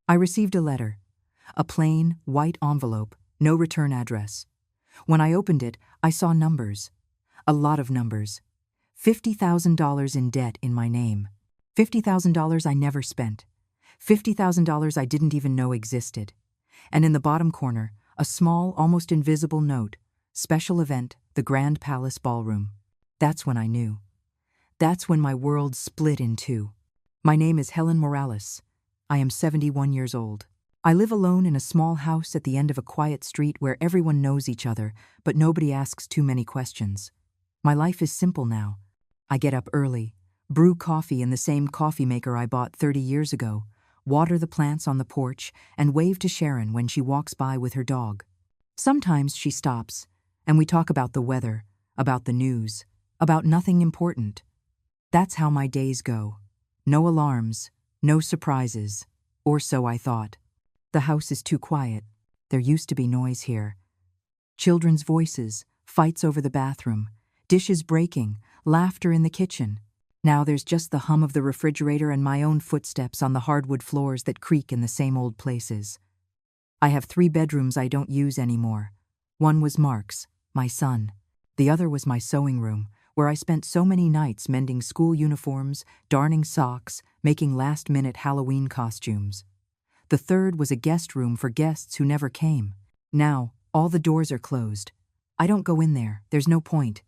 I received a letter. A plain, white envelope, no return address. When I opened it, I saw numbers. A lot of numbers. $50,000 in debt in my name. $50,000 I never spent. $50,000 I didn't even know existed. And in the bottom corner, a small, almost invisible note. Special event, the Grand Palace Ballroom. That's when I knew. That's when my world split in two. My name is Helen Morales. I am 71 years old. I live alone in a small house at the end of a quiet street where everyone knows each other, but nobody asks too many questions. My life is simple now. I get up early, brew coffee in the same coffee maker I bought 30 years ago, water the plants on the porch, and wave to Sharon when she walks by with her dog. Sometimes she stops, and we talk about the weather, about the news, about nothing important. That's how my days go. No alarms, no surprises, or so I thought. The house is too quiet. There used to be noise here. Children's voices, fights over the bathroom, dishes breaking, laughter in the kitchen. Now there's just the hum of the refrigerator and my own footsteps on the hardwood floors that creak in the same old places. I have 3 bedrooms I don't use anymore. One was Mark's, my son. The other was my sewing room, where I spent so many nights mending school uniforms, darning socks, making last-minute Halloween costumes. The third was a guest room for guests who never came. Now, all the doors are closed. I don't go in there, there's no point.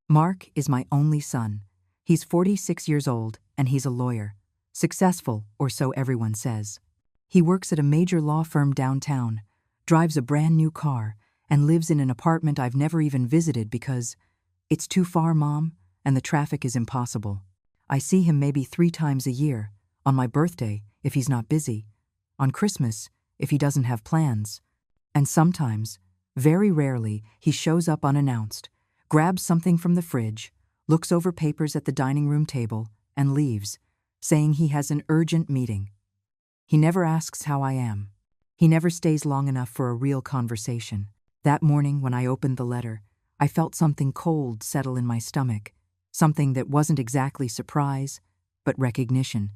Mark is my only son. He's 46 years old, and he's a lawyer. Successful, or so everyone says. He works at a major law firm downtown, drives a brand new car, and lives in an apartment I've never even visited because it's too far, Mom, and the traffic is impossible. I see him maybe 3 times a year, on my birthday, if he's not busy, on Christmas, if he doesn't have plans, and sometimes, very rarely, he shows up unannounced, grabs something from the fridge, looks over papers at the dining room table, and leaves, saying he has an urgent meeting. He never asks how I am. He never stays long enough for a real conversation. That morning, when I opened the letter, I felt something cold settle in my stomach, something that wasn't exactly surprise, but recognition,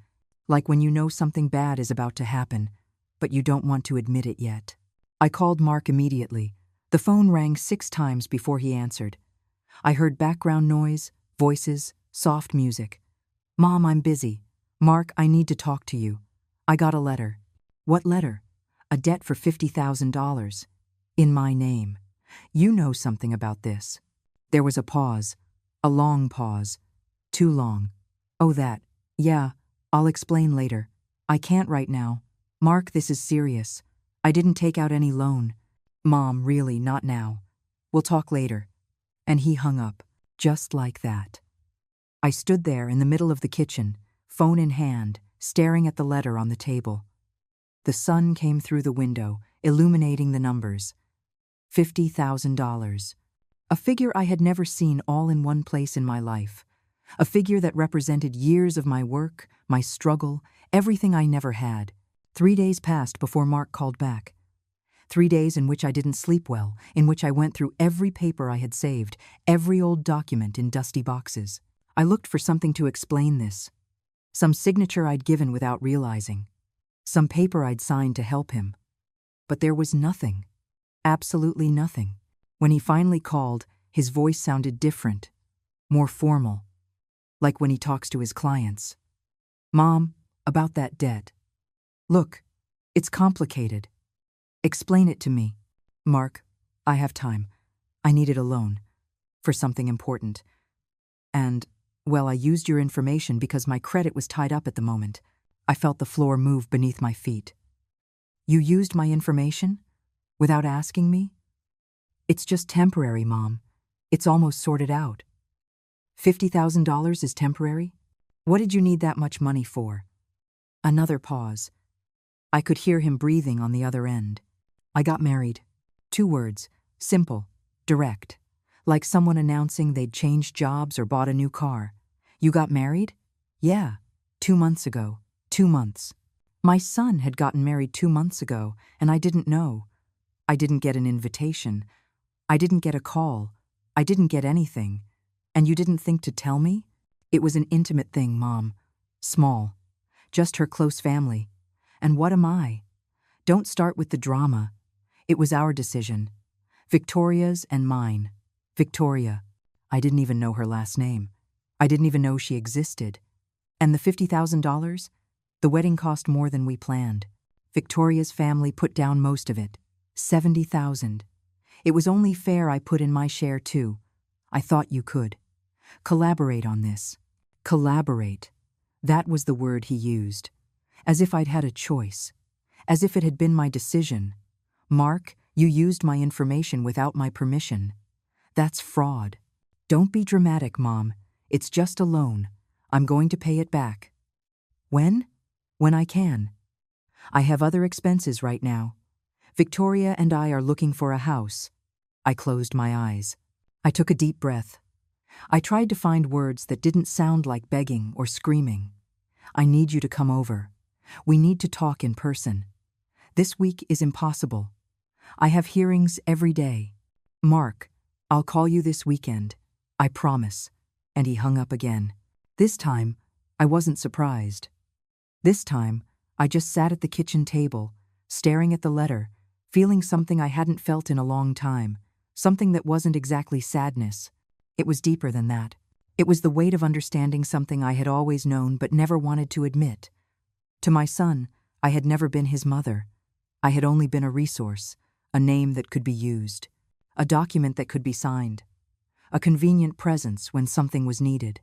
like when you know something bad is about to happen, but you don't want to admit it yet. I called Mark immediately. The phone rang 6 times before he answered. I heard background noise, voices, soft music. Mom, I'm busy. Mark, I need to talk to you. I got a letter. What letter? A debt for $50,000. In my name. You know something about this. There was a pause. A long pause. Too long. Oh, that. Yeah, I'll explain later. I can't right now. Mark, this is serious. I didn't take out any loan. Mom, really, not now. We'll talk later. And he hung up, just like that. I stood there in the middle of the kitchen, phone in hand, staring at the letter on the table. The sun came through the window, illuminating the numbers. $50,000. A figure I had never seen all in one place in my life. A figure that represented years of my work, my struggle, everything I never had. 3 days passed before Mark called back. 3 days in which I didn't sleep well, in which I went through every paper I had saved, every old document in dusty boxes. I looked for something to explain this. Some signature I'd given without realizing. Some paper I'd signed to help him. But there was nothing. Absolutely nothing. When he finally called, his voice sounded different, more formal, like when he talks to his clients. Mom, about that debt. Look, it's complicated. Explain it to me. Mark, I have time. I needed a loan. For something important. And, well, I used your information because my credit was tied up at the moment. I felt the floor move beneath my feet. You used my information? Without asking me? It's just temporary, Mom. It's almost sorted out. $50,000 is temporary? What did you need that much money for? Another pause. I could hear him breathing on the other end. I got married. 2 words. Simple. Direct. Like someone announcing they'd changed jobs or bought a new car. You got married? Yeah. 2 months ago. 2 months. My son had gotten married 2 months ago, and I didn't know. I didn't get an invitation. I didn't get a call. I didn't get anything. And you didn't think to tell me? It was an intimate thing, Mom. Small. Just her close family. And what am I? Don't start with the drama. It was our decision. Victoria's and mine. Victoria. I didn't even know her last name. I didn't even know she existed. And the $50,000? The wedding cost more than we planned. Victoria's family put down most of it. $70,000. It was only fair I put in my share too. I thought you could. Collaborate on this. Collaborate. That was the word he used. As if I'd had a choice. As if it had been my decision. Mark, you used my information without my permission. That's fraud. Don't be dramatic, Mom. It's just a loan. I'm going to pay it back. When? When I can. I have other expenses right now. Victoria and I are looking for a house. I closed my eyes. I took a deep breath. I tried to find words that didn't sound like begging or screaming. I need you to come over. We need to talk in person. This week is impossible. I have hearings every day. Mark, I'll call you this weekend. I promise. And he hung up again. This time, I wasn't surprised. This time, I just sat at the kitchen table, staring at the letter, feeling something I hadn't felt in a long time, something that wasn't exactly sadness. It was deeper than that. It was the weight of understanding something I had always known but never wanted to admit. To my son, I had never been his mother. I had only been a resource, a name that could be used, a document that could be signed, a convenient presence when something was needed.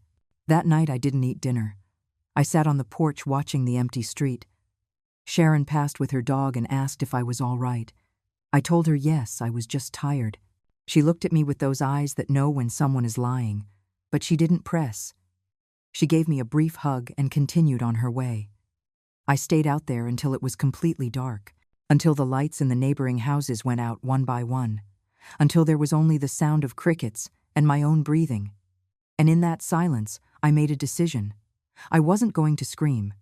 That night I didn't eat dinner. I sat on the porch watching the empty street. Sharon passed with her dog and asked if I was all right. I told her yes, I was just tired. She looked at me with those eyes that know when someone is lying, but she didn't press. She gave me a brief hug and continued on her way. I stayed out there until it was completely dark, until the lights in the neighboring houses went out one by one, until there was only the sound of crickets and my own breathing. And in that silence, I made a decision. I wasn't going to scream.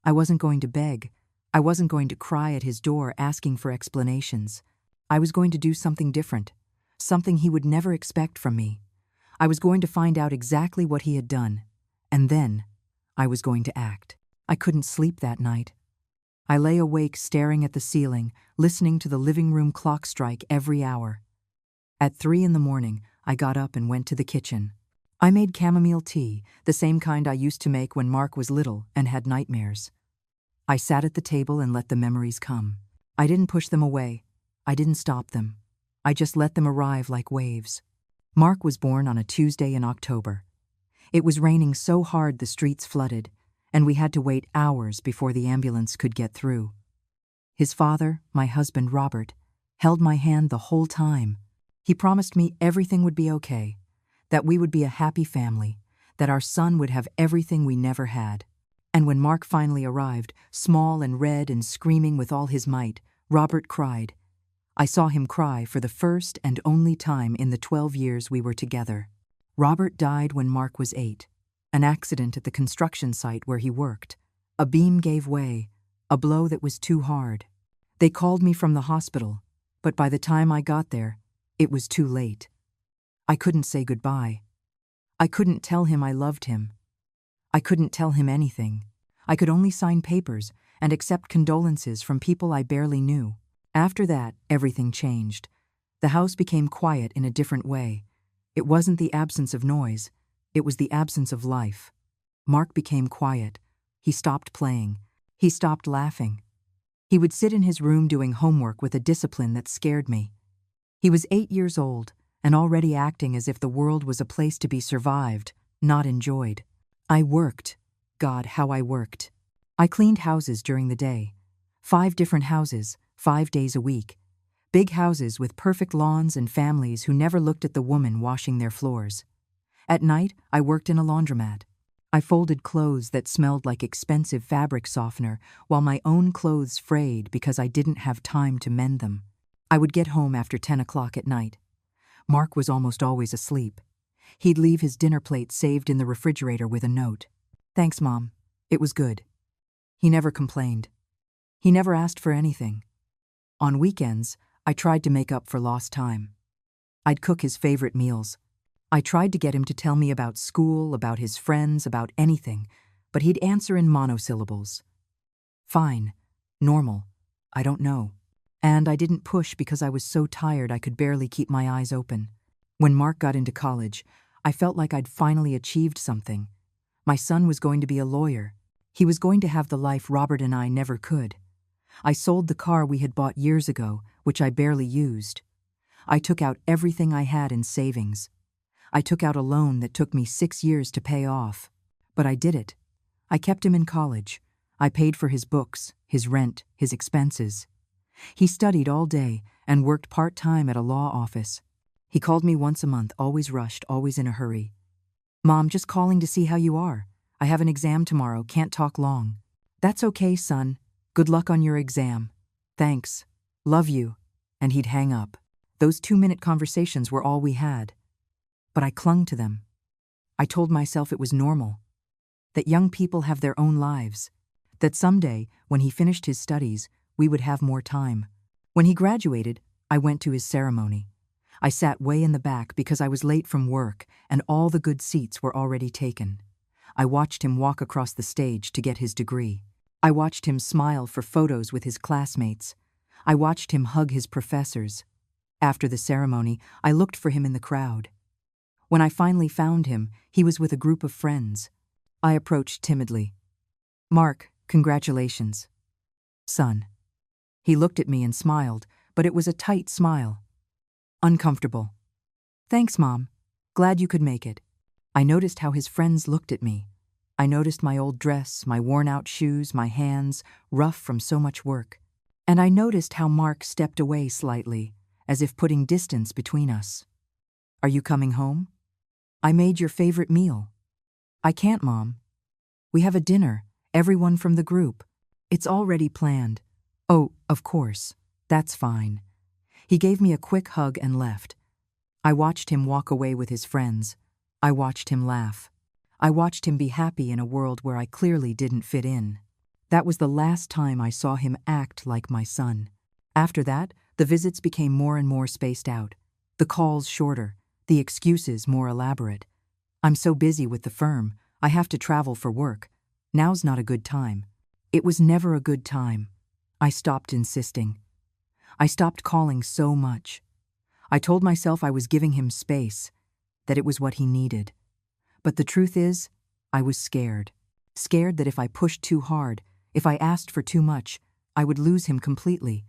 I wasn't going to beg. I wasn't going to cry at his door asking for explanations. I was going to do something different, something he would never expect from me. I was going to find out exactly what he had done, and then I was going to act. I couldn't sleep that night. I lay awake staring at the ceiling, listening to the living room clock strike every hour. At 3 a.m, I got up and went to the kitchen. I made chamomile tea, the same kind I used to make when Mark was little and had nightmares. I sat at the table and let the memories come. I didn't push them away. I didn't stop them. I just let them arrive like waves. Mark was born on a Tuesday in October. It was raining so hard the streets flooded, and we had to wait hours before the ambulance could get through. His father, my husband Robert, held my hand the whole time. He promised me everything would be okay, that we would be a happy family, that our son would have everything we never had. And when Mark finally arrived, small and red and screaming with all his might, Robert cried. I saw him cry for the first and only time in the 12 years we were together. Robert died when Mark was 8. An accident at the construction site where he worked. A beam gave way, a blow that was too hard. They called me from the hospital, but by the time I got there, it was too late. I couldn't say goodbye. I couldn't tell him I loved him. I couldn't tell him anything. I could only sign papers and accept condolences from people I barely knew. After that, everything changed. The house became quiet in a different way. It wasn't the absence of noise. It was the absence of life. Mark became quiet. He stopped playing. He stopped laughing. He would sit in his room doing homework with a discipline that scared me. He was 8 years old and already acting as if the world was a place to be survived, not enjoyed. I worked. God, how I worked. I cleaned houses during the day. 5 different houses, 5 days a week. Big houses with perfect lawns and families who never looked at the woman washing their floors. At night, I worked in a laundromat. I folded clothes that smelled like expensive fabric softener while my own clothes frayed because I didn't have time to mend them. I would get home after 10 o'clock at night. Mark was almost always asleep. He'd leave his dinner plate saved in the refrigerator with a note. Thanks, Mom. It was good. He never complained. He never asked for anything. On weekends, I tried to make up for lost time. I'd cook his favorite meals. I tried to get him to tell me about school, about his friends, about anything, but he'd answer in monosyllables. Fine. Normal. I don't know. And I didn't push because I was so tired I could barely keep my eyes open. When Mark got into college, I felt like I'd finally achieved something. My son was going to be a lawyer. He was going to have the life Robert and I never could. I sold the car we had bought years ago, which I barely used. I took out everything I had in savings. I took out a loan that took me 6 years to pay off. But I did it. I kept him in college. I paid for his books, his rent, his expenses. He studied all day and worked part-time at a law office. He called me once a month, always rushed, always in a hurry. "Mom, just calling to see how you are. I have an exam tomorrow, can't talk long." "That's okay, son. Good luck on your exam. Thanks. Love you." And he'd hang up. Those 2-minute conversations were all we had. But I clung to them. I told myself it was normal, that young people have their own lives, that someday, when he finished his studies, we would have more time. When he graduated, I went to his ceremony. I sat way in the back because I was late from work and all the good seats were already taken. I watched him walk across the stage to get his degree. I watched him smile for photos with his classmates. I watched him hug his professors. After the ceremony, I looked for him in the crowd. When I finally found him, he was with a group of friends. I approached timidly. "Mark, congratulations." "Son." He looked at me and smiled, but it was a tight smile. Uncomfortable. "Thanks, Mom. Glad you could make it." I noticed how his friends looked at me. I noticed my old dress, my worn-out shoes, my hands, rough from so much work. And I noticed how Mark stepped away slightly, as if putting distance between us. "Are you coming home?" "I made your favorite meal." "I can't, Mom. We have a dinner, everyone from the group. It's already planned." "Oh, of course. That's fine." He gave me a quick hug and left. I watched him walk away with his friends. I watched him laugh. I watched him be happy in a world where I clearly didn't fit in. That was the last time I saw him act like my son. After that, the visits became more and more spaced out. The calls shorter, the excuses more elaborate. "I'm so busy with the firm, I have to travel for work. Now's not a good time." It was never a good time. I stopped insisting. I stopped calling so much. I told myself I was giving him space, that it was what he needed. But the truth is, I was scared. Scared that if I pushed too hard, if I asked for too much, I would lose him completely.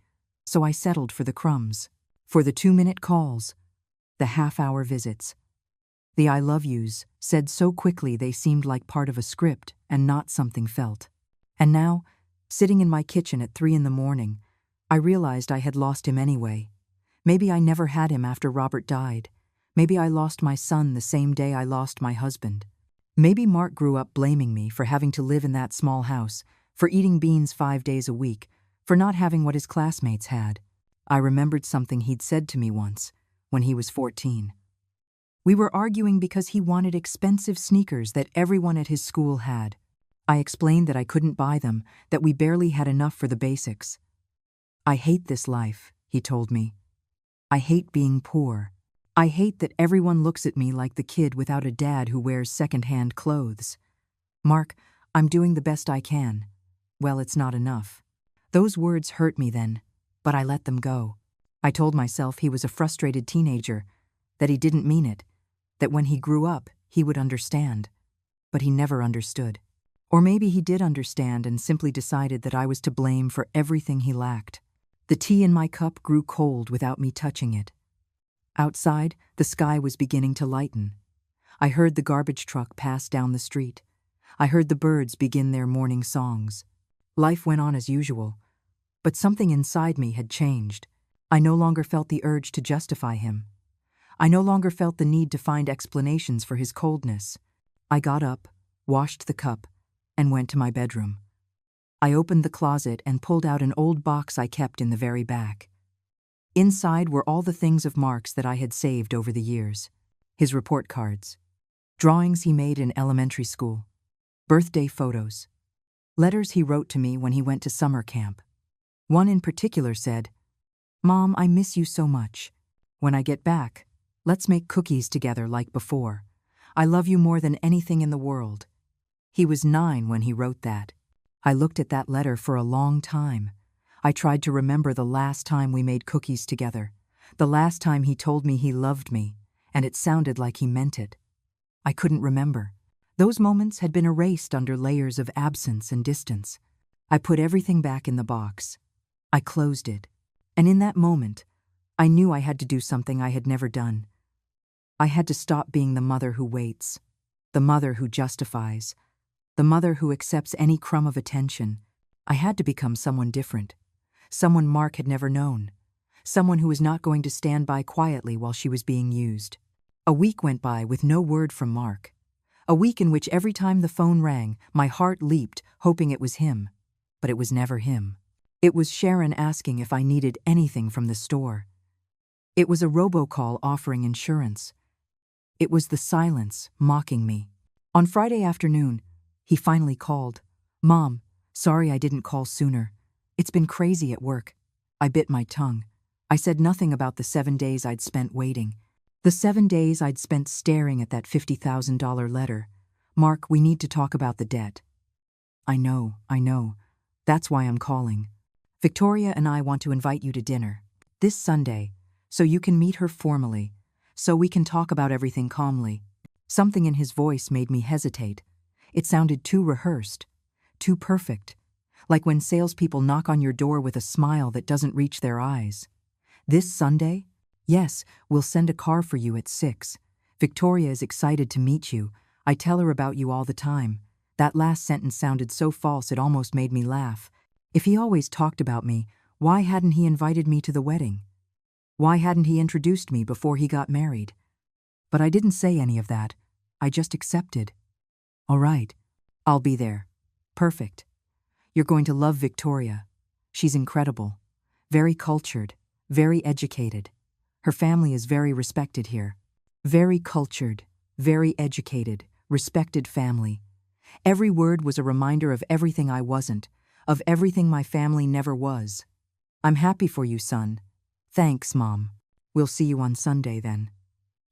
So I settled for the crumbs, for the 2-minute calls, the half-hour visits. The "I love yous" said so quickly they seemed like part of a script and not something felt. And now, sitting in my kitchen at 3 in the morning, I realized I had lost him anyway. Maybe I never had him after Robert died. Maybe I lost my son the same day I lost my husband. Maybe Mark grew up blaming me for having to live in that small house, for eating beans 5 days a week, for not having what his classmates had. I remembered something he'd said to me once, when he was 14. We were arguing because he wanted expensive sneakers that everyone at his school had. I explained that I couldn't buy them, that we barely had enough for the basics. "I hate this life," he told me. "I hate being poor. I hate that everyone looks at me like the kid without a dad who wears second-hand clothes. Mark, I'm doing the best I can. Well, it's not enough." Those words hurt me then, but I let them go. I told myself he was a frustrated teenager, that he didn't mean it, that when he grew up, he would understand. But he never understood. Or maybe he did understand and simply decided that I was to blame for everything he lacked. The tea in my cup grew cold without me touching it. Outside, the sky was beginning to lighten. I heard the garbage truck pass down the street. I heard the birds begin their morning songs. Life went on as usual, but something inside me had changed. I no longer felt the urge to justify him. I no longer felt the need to find explanations for his coldness. I got up, washed the cup, and went to my bedroom. I opened the closet and pulled out an old box I kept in the very back. Inside were all the things of Mark's that I had saved over the years. His report cards, drawings he made in elementary school, birthday photos, letters he wrote to me when he went to summer camp. One in particular said, "Mom, I miss you so much. When I get back, let's make cookies together like before. I love you more than anything in the world." He was 9 when he wrote that. I looked at that letter for a long time. I tried to remember the last time we made cookies together, the last time he told me he loved me, and it sounded like he meant it. I couldn't remember. Those moments had been erased under layers of absence and distance. I put everything back in the box. I closed it. And in that moment, I knew I had to do something I had never done. I had to stop being the mother who waits, the mother who justifies, the mother who accepts any crumb of attention. I had to become someone different, someone Mark had never known, someone who was not going to stand by quietly while she was being used. A week went by with no word from Mark. A week in which every time the phone rang, my heart leaped, hoping it was him. But it was never him. It was Sharon asking if I needed anything from the store. It was a robocall offering insurance. It was the silence mocking me. On Friday afternoon, he finally called. "Mom, sorry I didn't call sooner. It's been crazy at work." I bit my tongue. I said nothing about the 7 days I'd spent waiting. The 7 days I'd spent staring at that $50,000 letter. "Mark, we need to talk about the debt." I know. That's why I'm calling. Victoria and I want to invite you to dinner this Sunday, so you can meet her formally, so we can talk about everything calmly. Something in his voice made me hesitate. It sounded too rehearsed, too perfect, like when salespeople knock on your door with a smile that doesn't reach their eyes. "This Sunday? Yes, we'll send a car for you at 6. Victoria is excited to meet you. I tell her about you all the time." That last sentence sounded so false it almost made me laugh. If he always talked about me, why hadn't he invited me to the wedding? Why hadn't he introduced me before he got married? But I didn't say any of that. I just accepted. "All right, I'll be there." "Perfect. You're going to love Victoria. She's incredible. Very cultured, very educated. Her family is very respected here. Very cultured, very educated, respected family." Every word was a reminder of everything I wasn't, of everything my family never was. "I'm happy for you, son." "Thanks, Mom. We'll see you on Sunday then."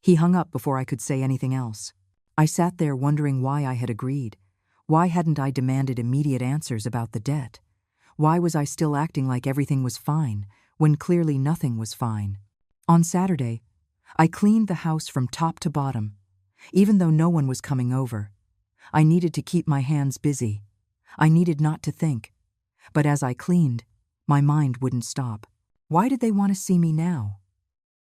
He hung up before I could say anything else. I sat there wondering why I had agreed. Why hadn't I demanded immediate answers about the debt? Why was I still acting like everything was fine, when clearly nothing was fine? On Saturday, I cleaned the house from top to bottom, even though no one was coming over. I needed to keep my hands busy. I needed not to think. But as I cleaned, my mind wouldn't stop. Why did they want to see me now?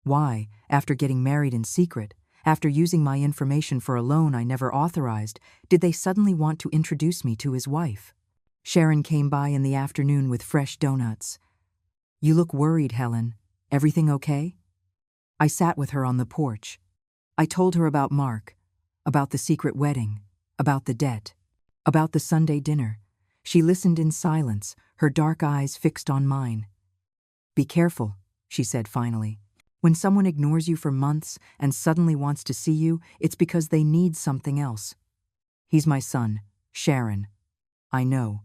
Why, after getting married in secret, after using my information for a loan I never authorized, did they suddenly want to introduce me to his wife? Sharon came by in the afternoon with fresh donuts. "You look worried, Helen. Everything okay?" I sat with her on the porch. I told her about Mark, about the secret wedding, about the debt, about the Sunday dinner. She listened in silence, her dark eyes fixed on mine. "Be careful," she said finally. "When someone ignores you for months and suddenly wants to see you, it's because they need something else. He's my son, Sharon. I know.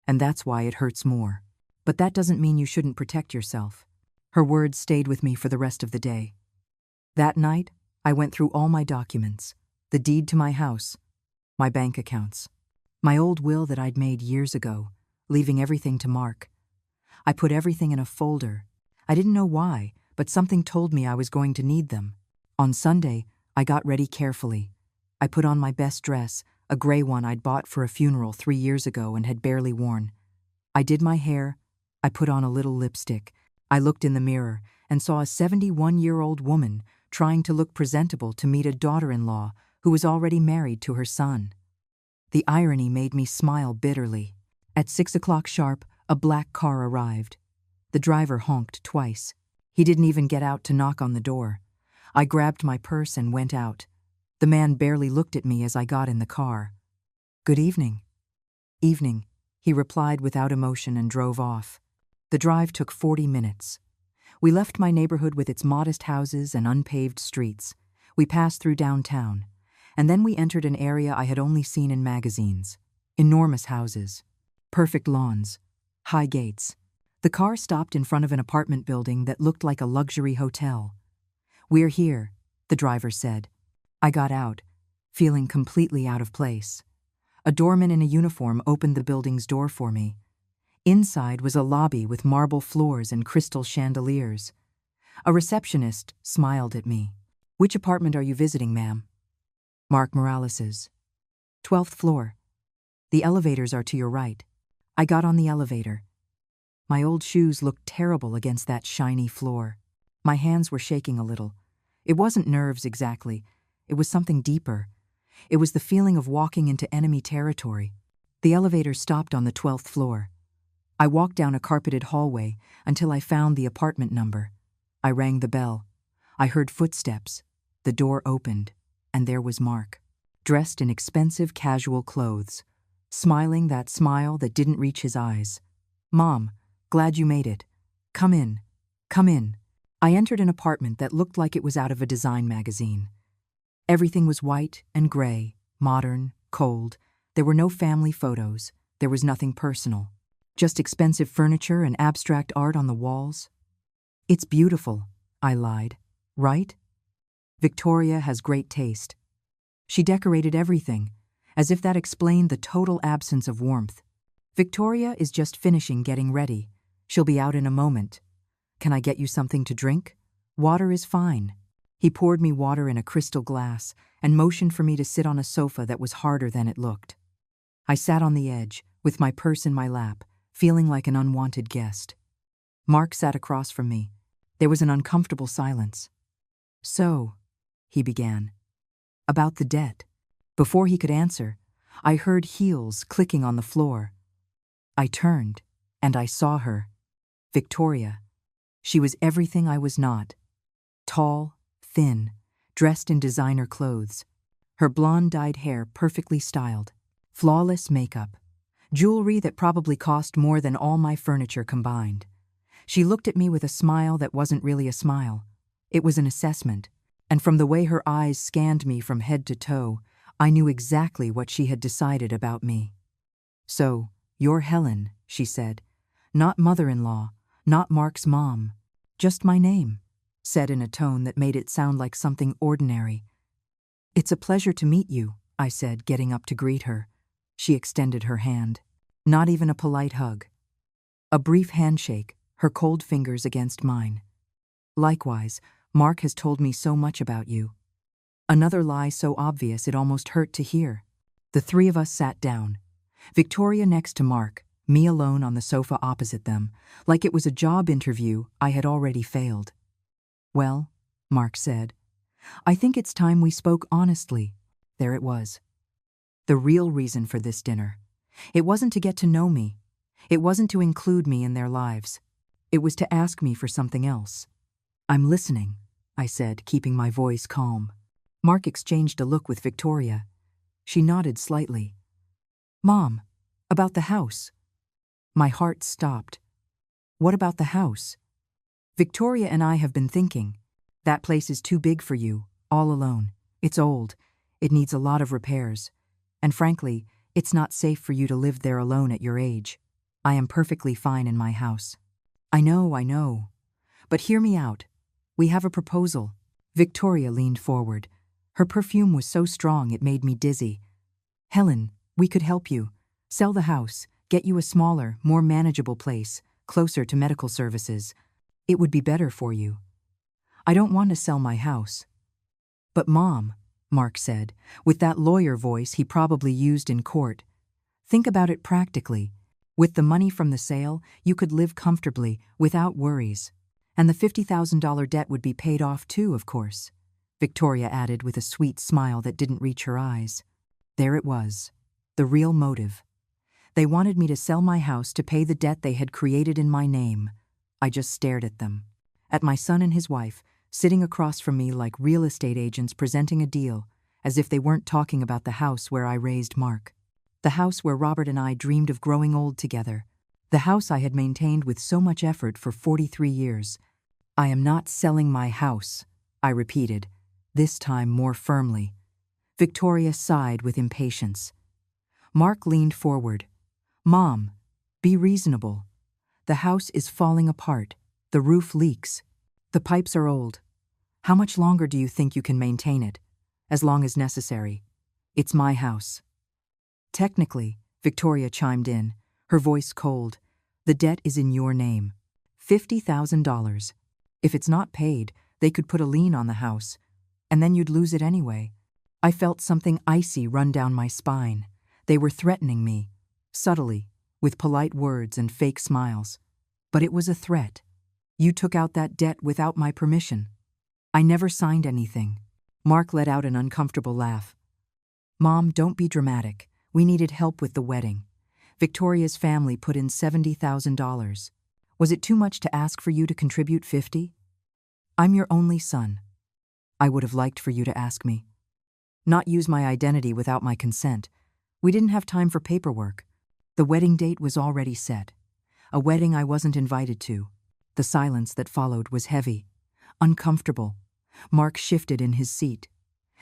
And that's why it hurts more. But that doesn't mean you shouldn't protect yourself." Her words stayed with me for the rest of the day. That night, I went through all my documents, the deed to my house, my bank accounts, my old will that I'd made years ago, leaving everything to Mark. I put everything in a folder. I didn't know why, but something told me I was going to need them. On Sunday, I got ready carefully. I put on my best dress, a gray one I'd bought for a funeral 3 years ago and had barely worn. I did my hair. I put on a little lipstick. I looked in the mirror and saw a 71-year-old woman trying to look presentable to meet a daughter-in-law who was already married to her son. The irony made me smile bitterly. At 6 o'clock sharp, a black car arrived. The driver honked twice. He didn't even get out to knock on the door. I grabbed my purse and went out. The man barely looked at me as I got in the car. "Good evening." "Evening," he replied without emotion and drove off. The drive took 40 minutes. We left my neighborhood with its modest houses and unpaved streets. We passed through downtown, and then we entered an area I had only seen in magazines. Enormous houses, perfect lawns, high gates. The car stopped in front of an apartment building that looked like a luxury hotel. "We're here," the driver said. I got out, feeling completely out of place. A doorman in a uniform opened the building's door for me. Inside was a lobby with marble floors and crystal chandeliers. A receptionist smiled at me. "Which apartment are you visiting, ma'am?" "Mark Morales's. 12th floor. The elevators are to your right." I got on the elevator. My old shoes looked terrible against that shiny floor. My hands were shaking a little. It wasn't nerves exactly. It was something deeper. It was the feeling of walking into enemy territory. The elevator stopped on the 12th floor. I walked down a carpeted hallway until I found the apartment number. I rang the bell. I heard footsteps. The door opened, and there was Mark, dressed in expensive casual clothes, smiling that smile that didn't reach his eyes. "Mom, glad you made it. Come in. Come in." I entered an apartment that looked like it was out of a design magazine. Everything was white and gray, modern, cold. There were no family photos. There was nothing personal. Just expensive furniture and abstract art on the walls. "It's beautiful," I lied. "Right? Victoria has great taste." She decorated everything, as if that explained the total absence of warmth. "Victoria is just finishing getting ready. She'll be out in a moment. Can I get you something to drink? Water is fine." He poured me water in a crystal glass and motioned for me to sit on a sofa that was harder than it looked. I sat on the edge, with my purse in my lap, feeling like an unwanted guest. Mark sat across from me. There was an uncomfortable silence. "So," he began, "about the debt." Before he could answer, I heard heels clicking on the floor. I turned, and I saw her. Victoria. She was everything I was not. Tall, thin, dressed in designer clothes. Her blonde-dyed hair perfectly styled. Flawless makeup. Jewelry that probably cost more than all my furniture combined. She looked at me with a smile that wasn't really a smile. It was an assessment, and from the way her eyes scanned me from head to toe, I knew exactly what she had decided about me. "So, you're Helen," she said. "Not mother-in-law, not Mark's mom. Just my name," said in a tone that made it sound like something ordinary. "It's a pleasure to meet you," I said, getting up to greet her. She extended her hand. Not even a polite hug. A brief handshake, her cold fingers against mine. "Likewise, Mark has told me so much about you." Another lie so obvious it almost hurt to hear. The three of us sat down. Victoria next to Mark, me alone on the sofa opposite them, like it was a job interview I had already failed. "Well," Mark said, "I think it's time we spoke honestly." There it was. The real reason for this dinner. It wasn't to get to know me. It wasn't to include me in their lives. It was to ask me for something else. "I'm listening," I said, keeping my voice calm. Mark exchanged a look with Victoria. She nodded slightly. "Mom, about the house." My heart stopped. "What about the house?" "Victoria and I have been thinking. That place is too big for you, all alone. It's old. It needs a lot of repairs. And frankly, it's not safe for you to live there alone at your age. I am perfectly fine in my house." I know. But hear me out. We have a proposal." Victoria leaned forward. Her perfume was so strong it made me dizzy. "Helen, we could help you. Sell the house, get you a smaller, more manageable place, closer to medical services. It would be better for you." "I don't want to sell my house." "But Mom," Mark said, with that lawyer voice he probably used in court, "think about it practically. With the money from the sale, you could live comfortably, without worries. And the $50,000 debt would be paid off too, of course," Victoria added with a sweet smile that didn't reach her eyes. There it was, the real motive. They wanted me to sell my house to pay the debt they had created in my name. I just stared at them. At my son and his wife, sitting across from me like real estate agents presenting a deal, as if they weren't talking about the house where I raised Mark. The house where Robert and I dreamed of growing old together. The house I had maintained with so much effort for 43 years. "I am not selling my house," I repeated, this time more firmly. Victoria sighed with impatience. Mark leaned forward. "Mom, be reasonable. The house is falling apart. The roof leaks. The pipes are old. How much longer do you think you can maintain it? As long as necessary. It's my house." "Technically," Victoria chimed in, her voice cold, The debt is in your name. $50,000. If it's not paid, they could put a lien on the house, and then you'd lose it anyway. I felt something icy run down my spine. They were threatening me, subtly, with polite words and fake smiles. But it was a threat. You took out that debt without my permission. I never signed anything. Mark let out an uncomfortable laugh. Mom, don't be dramatic. We needed help with the wedding. Victoria's family put in $70,000. Was it too much to ask for you to contribute $50,000? I'm your only son. I would have liked for you to ask me. Not use my identity without my consent. We didn't have time for paperwork. The wedding date was already set. A wedding I wasn't invited to. The silence that followed was heavy, uncomfortable. Mark shifted in his seat.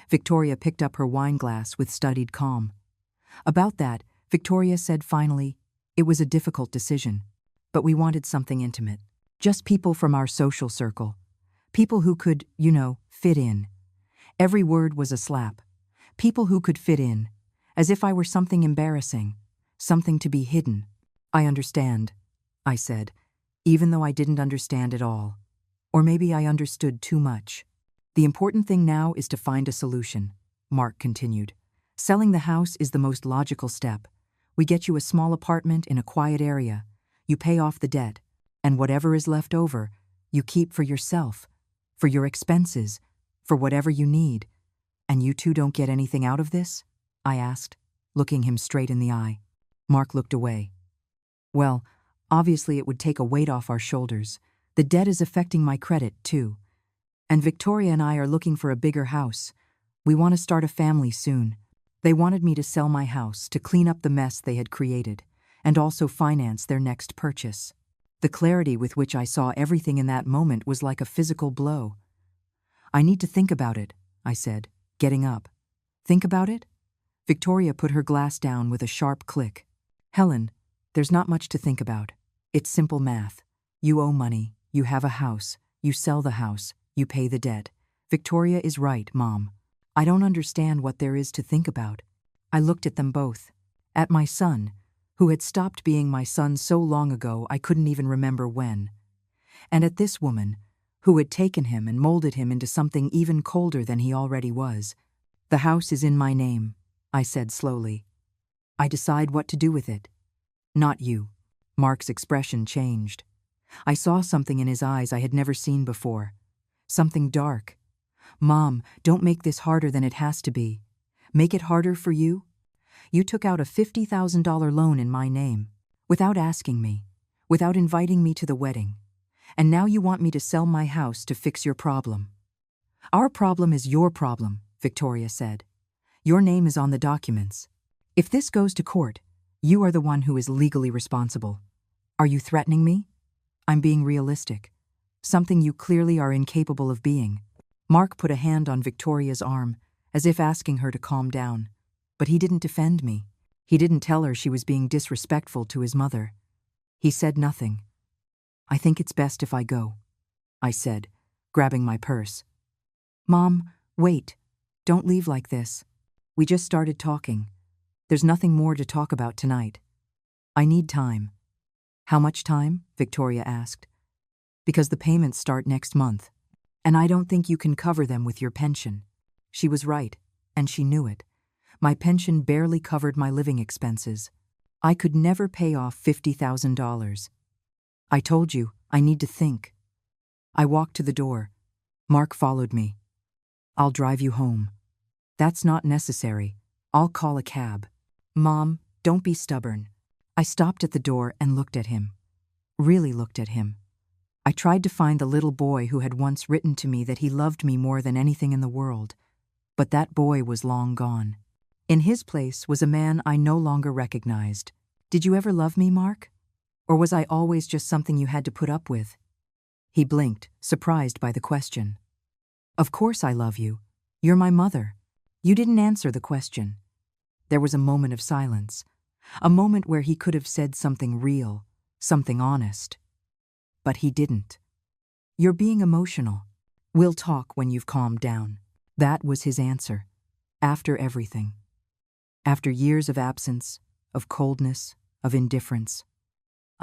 Victoria picked up her wine glass with studied calm. About that, Victoria said finally, it was a difficult decision, but we wanted something intimate. Just people from our social circle. People who could, fit in. Every word was a slap. People who could fit in, as if I were something embarrassing, something to be hidden. I understand, I said, even though I didn't understand it all. Or maybe I understood too much. The important thing now is to find a solution, Mark continued. Selling the house is the most logical step. We get you a small apartment in a quiet area. You pay off the debt, and whatever is left over, you keep for yourself, for your expenses, for whatever you need. And you two don't get anything out of this? I asked, looking him straight in the eye. Mark looked away. Well, obviously it would take a weight off our shoulders. The debt is affecting my credit, too. And Victoria and I are looking for a bigger house. We want to start a family soon. They wanted me to sell my house to clean up the mess they had created, and also finance their next purchase. The clarity with which I saw everything in that moment was like a physical blow. I need to think about it, I said, getting up. Think about it? Victoria put her glass down with a sharp click. Helen, there's not much to think about. It's simple math. You owe money, you have a house, you sell the house, you pay the debt. Victoria is right, Mom. I don't understand what there is to think about. I looked at them both. At my son, who had stopped being my son so long ago I couldn't even remember when. And at this woman, who had taken him and molded him into something even colder than he already was. The house is in my name, I said slowly. I decide what to do with it. Not you. Mark's expression changed. I saw something in his eyes I had never seen before. Something dark. Mom, don't make this harder than it has to be. Make it harder for you? You took out a $50,000 loan in my name, without asking me, without inviting me to the wedding. And now you want me to sell my house to fix your problem. Our problem is your problem, Victoria said. Your name is on the documents. If this goes to court, you are the one who is legally responsible. Are you threatening me? I'm being realistic. Something you clearly are incapable of being. Mark put a hand on Victoria's arm, as if asking her to calm down. But he didn't defend me. He didn't tell her she was being disrespectful to his mother. He said nothing. I think it's best if I go, I said, grabbing my purse. Mom, wait. Don't leave like this. We just started talking. There's nothing more to talk about tonight. I need time. How much time? Victoria asked. Because the payments start next month, and I don't think you can cover them with your pension. She was right, and she knew it. My pension barely covered my living expenses. I could never pay off $50,000. I told you, I need to think. I walked to the door. Mark followed me. I'll drive you home. That's not necessary. I'll call a cab. Mom, don't be stubborn. I stopped at the door and looked at him. Really looked at him. I tried to find the little boy who had once written to me that he loved me more than anything in the world. But that boy was long gone. In his place was a man I no longer recognized. Did you ever love me, Mark? Or was I always just something you had to put up with? He blinked, surprised by the question. Of course I love you. You're my mother. You didn't answer the question. There was a moment of silence. A moment where he could have said something real, something honest. But he didn't. You're being emotional. We'll talk when you've calmed down. That was his answer. After everything. After years of absence, of coldness, of indifference.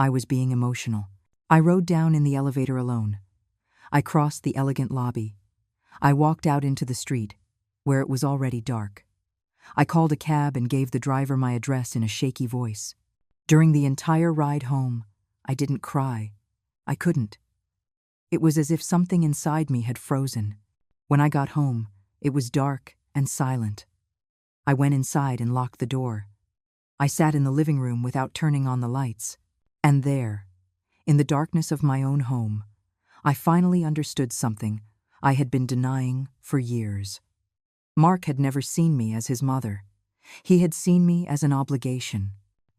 I was being emotional. I rode down in the elevator alone. I crossed the elegant lobby. I walked out into the street, where it was already dark. I called a cab and gave the driver my address in a shaky voice. During the entire ride home, I didn't cry. I couldn't. It was as if something inside me had frozen. When I got home, it was dark and silent. I went inside and locked the door. I sat in the living room without turning on the lights. And there, in the darkness of my own home, I finally understood something I had been denying for years. Mark had never seen me as his mother. He had seen me as an obligation,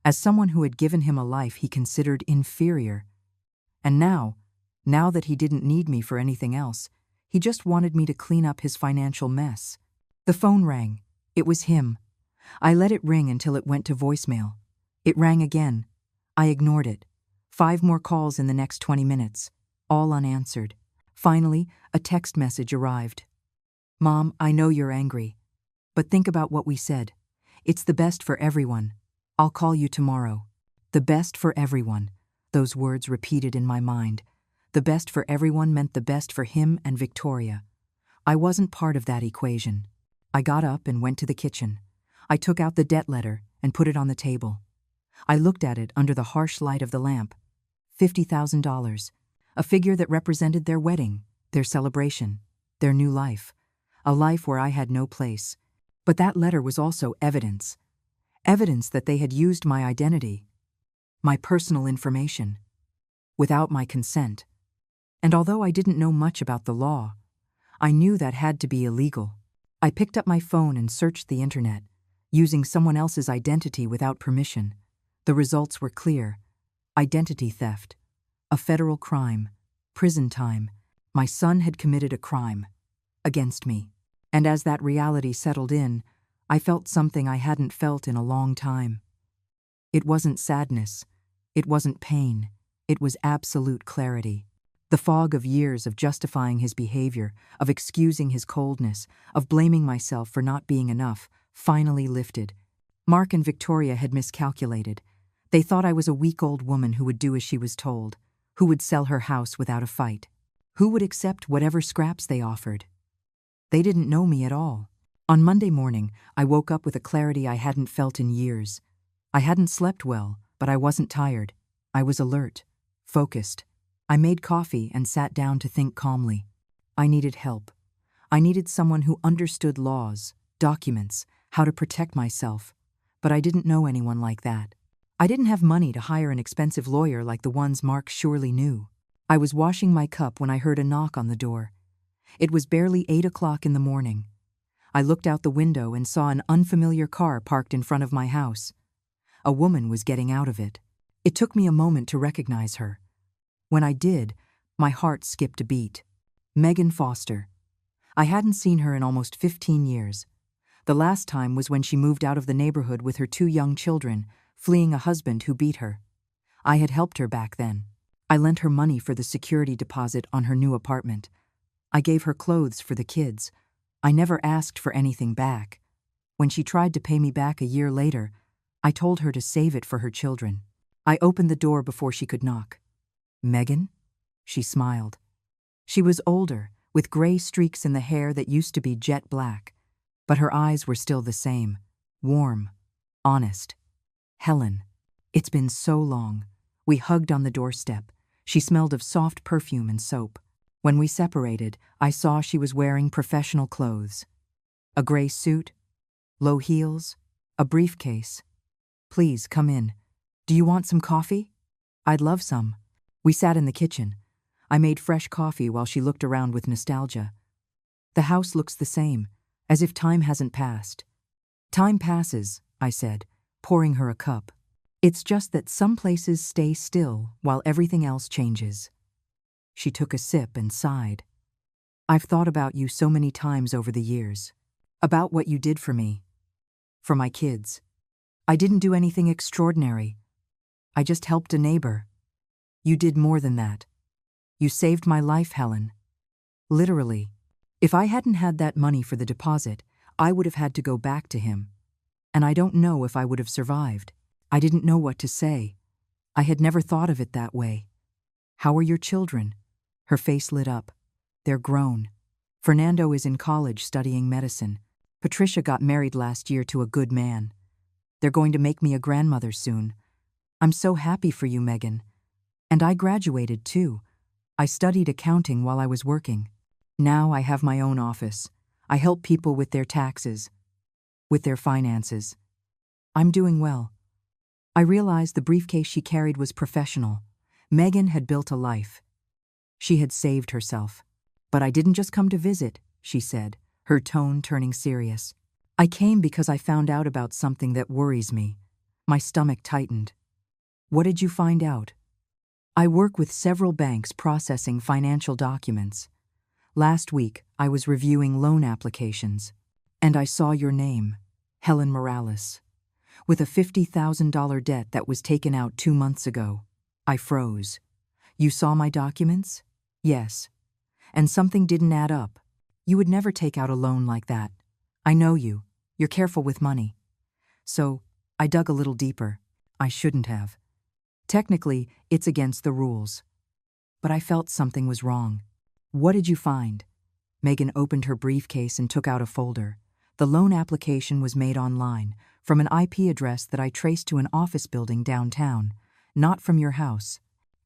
as someone who had given him a life he considered inferior. And now that he didn't need me for anything else, he just wanted me to clean up his financial mess. The phone rang. It was him. I let it ring until it went to voicemail. It rang again. I ignored it. 5 more calls in the next 20 minutes, all unanswered. Finally, a text message arrived. "Mom, I know you're angry, but think about what we said. It's the best for everyone. I'll call you tomorrow." The best for everyone. Those words repeated in my mind. The best for everyone meant the best for him and Victoria. I wasn't part of that equation. I got up and went to the kitchen. I took out the debt letter and put it on the table. I looked at it under the harsh light of the lamp. $50,000, a figure that represented their wedding, their celebration, their new life, a life where I had no place. But that letter was also evidence. Evidence that they had used my identity, my personal information, without my consent. And although I didn't know much about the law, I knew that had to be illegal. I picked up my phone and searched the internet, using someone else's identity without permission. The results were clear. Identity theft, a federal crime, prison time. My son had committed a crime against me. And as that reality settled in, I felt something I hadn't felt in a long time. It wasn't sadness. It wasn't pain. It was absolute clarity. The fog of years of justifying his behavior, of excusing his coldness, of blaming myself for not being enough, finally lifted. Mark and Victoria had miscalculated. They thought I was a weak old woman who would do as she was told, who would sell her house without a fight, who would accept whatever scraps they offered. They didn't know me at all. On Monday morning, I woke up with a clarity I hadn't felt in years. I hadn't slept well, but I wasn't tired. I was alert, focused. I made coffee and sat down to think calmly. I needed help. I needed someone who understood laws, documents, how to protect myself. But I didn't know anyone like that. I didn't have money to hire an expensive lawyer like the ones Mark surely knew. I was washing my cup when I heard a knock on the door. It was barely 8 o'clock in the morning. I looked out the window and saw an unfamiliar car parked in front of my house. A woman was getting out of it. It took me a moment to recognize her. When I did, my heart skipped a beat. Megan Foster. I hadn't seen her in almost 15 years. The last time was when she moved out of the neighborhood with her 2 young children, fleeing a husband who beat her. I had helped her back then. I lent her money for the security deposit on her new apartment. I gave her clothes for the kids. I never asked for anything back. When she tried to pay me back a year later, I told her to save it for her children. I opened the door before she could knock. "Megan?" She smiled. She was older, with gray streaks in the hair that used to be jet black, but her eyes were still the same, warm, honest. "Helen, it's been so long." We hugged on the doorstep. She smelled of soft perfume and soap. When we separated, I saw she was wearing professional clothes. A gray suit, low heels, a briefcase. "Please, come in. Do you want some coffee?" "I'd love some." We sat in the kitchen. I made fresh coffee while she looked around with nostalgia. "The house looks the same, as if time hasn't passed." "Time passes," I said, pouring her a cup. "It's just that some places stay still while everything else changes." She took a sip and sighed. "I've thought about you so many times over the years. About what you did for me. For my kids. I didn't do anything extraordinary. I just helped a neighbor. You did more than that. You saved my life, Helen. Literally. If I hadn't had that money for the deposit, I would have had to go back to him. And I don't know if I would have survived." I didn't know what to say. I had never thought of it that way. How are your children? Her face lit up. They're grown. Fernando is in college studying medicine. Patricia got married last year to a good man. They're going to make me a grandmother soon. I'm so happy for you, Megan. And I graduated too. I studied accounting while I was working. Now I have my own office. I help people with their taxes, with their finances. I'm doing well. I realized the briefcase she carried was professional. Megan had built a life. She had saved herself. But I didn't just come to visit, she said, her tone turning serious. I came because I found out about something that worries me. My stomach tightened. What did you find out? I work with several banks processing financial documents. Last week, I was reviewing loan applications, and I saw your name, Helen Morales, with a $50,000 debt that was taken out 2 months ago. I froze. You saw my documents? Yes. And something didn't add up. You would never take out a loan like that. I know you. You're careful with money. So, I dug a little deeper. I shouldn't have. Technically, it's against the rules. But I felt something was wrong. What did you find? Megan opened her briefcase and took out a folder. The loan application was made online, from an IP address that I traced to an office building downtown, not from your house.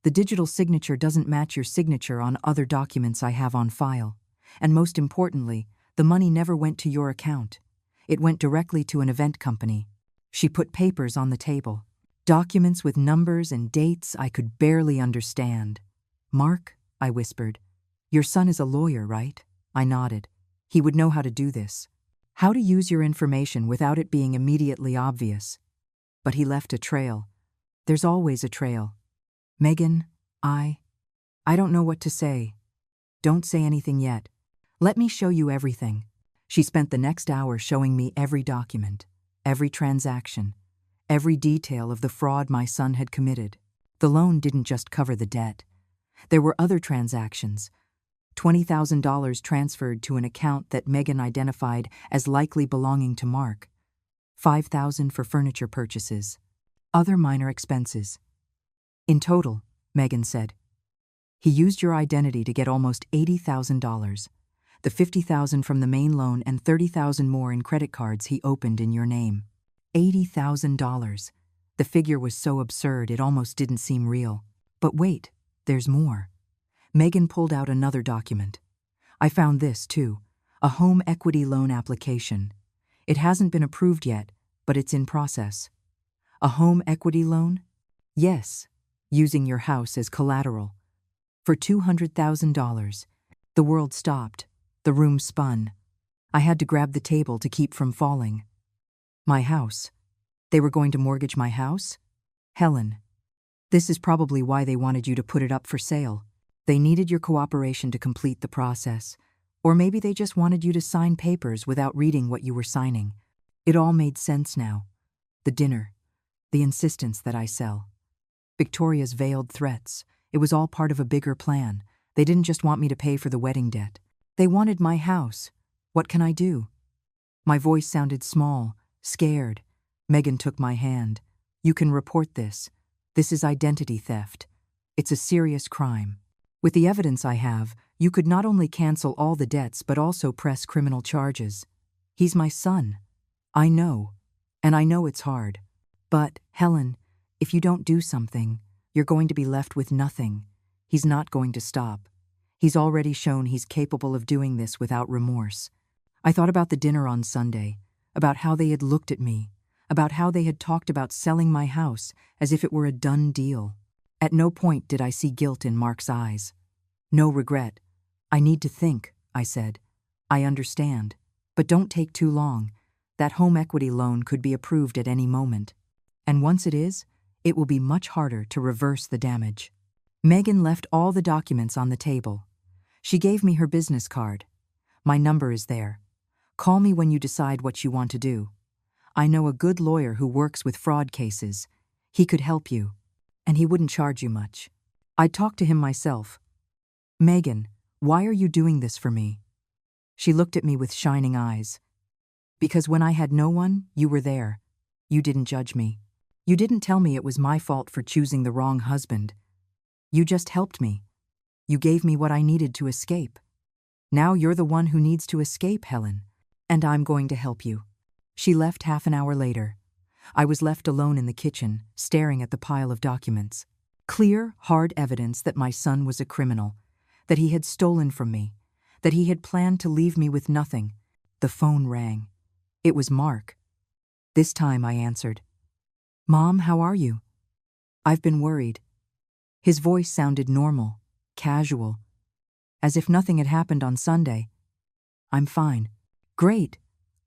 The digital signature doesn't match your signature on other documents I have on file. And most importantly, the money never went to your account. It went directly to an event company. She put papers on the table. Documents with numbers and dates I could barely understand. Mark, I whispered. Your son is a lawyer, right? I nodded. He would know how to do this. How to use your information without it being immediately obvious. But he left a trail. There's always a trail. Megan, I don't know what to say. Don't say anything yet. Let me show you everything. She spent the next hour showing me every document, every transaction, every detail of the fraud my son had committed. The loan didn't just cover the debt. There were other transactions. $20,000 transferred to an account that Megan identified as likely belonging to Mark. $5,000 for furniture purchases. Other minor expenses. In total, Megan said, he used your identity to get almost $80,000. The $50,000 from the main loan and $30,000 more in credit cards he opened in your name. $80,000. The figure was so absurd it almost didn't seem real. But wait, there's more. Megan pulled out another document. I found this, too, a home equity loan application. It hasn't been approved yet, but it's in process. A home equity loan? Yes, using your house as collateral. For $200,000. The world stopped. The room spun. I had to grab the table to keep from falling. My house. They were going to mortgage my house? Helen. This is probably why they wanted you to put it up for sale. They needed your cooperation to complete the process. Or maybe they just wanted you to sign papers without reading what you were signing. It all made sense now. The dinner. The insistence that I sell. Victoria's veiled threats. It was all part of a bigger plan. They didn't just want me to pay for the wedding debt. They wanted my house. What can I do? My voice sounded small, scared. Megan took my hand. You can report this. This is identity theft. It's a serious crime. With the evidence I have, you could not only cancel all the debts but also press criminal charges. He's my son. I know. And I know it's hard. But, Helen, if you don't do something, you're going to be left with nothing. He's not going to stop. He's already shown he's capable of doing this without remorse. I thought about the dinner on Sunday, about how they had looked at me, about how they had talked about selling my house as if it were a done deal. At no point did I see guilt in Mark's eyes. No regret. I need to think, I said. I understand. But don't take too long. That home equity loan could be approved at any moment. And once it is, it will be much harder to reverse the damage. Megan left all the documents on the table. She gave me her business card. My number is there. Call me when you decide what you want to do. I know a good lawyer who works with fraud cases. He could help you. And he wouldn't charge you much. I'd talk to him myself. Megan, why are you doing this for me? She looked at me with shining eyes. Because when I had no one, you were there. You didn't judge me. You didn't tell me it was my fault for choosing the wrong husband. You just helped me. You gave me what I needed to escape. Now you're the one who needs to escape, Helen. And I'm going to help you." She left half an hour later. I was left alone in the kitchen, staring at the pile of documents. Clear, hard evidence that my son was a criminal, that he had stolen from me, that he had planned to leave me with nothing. The phone rang. It was Mark. This time I answered. "Mom, how are you?" "I've been worried." His voice sounded normal, casual, as if nothing had happened on Sunday. "I'm fine." "Great.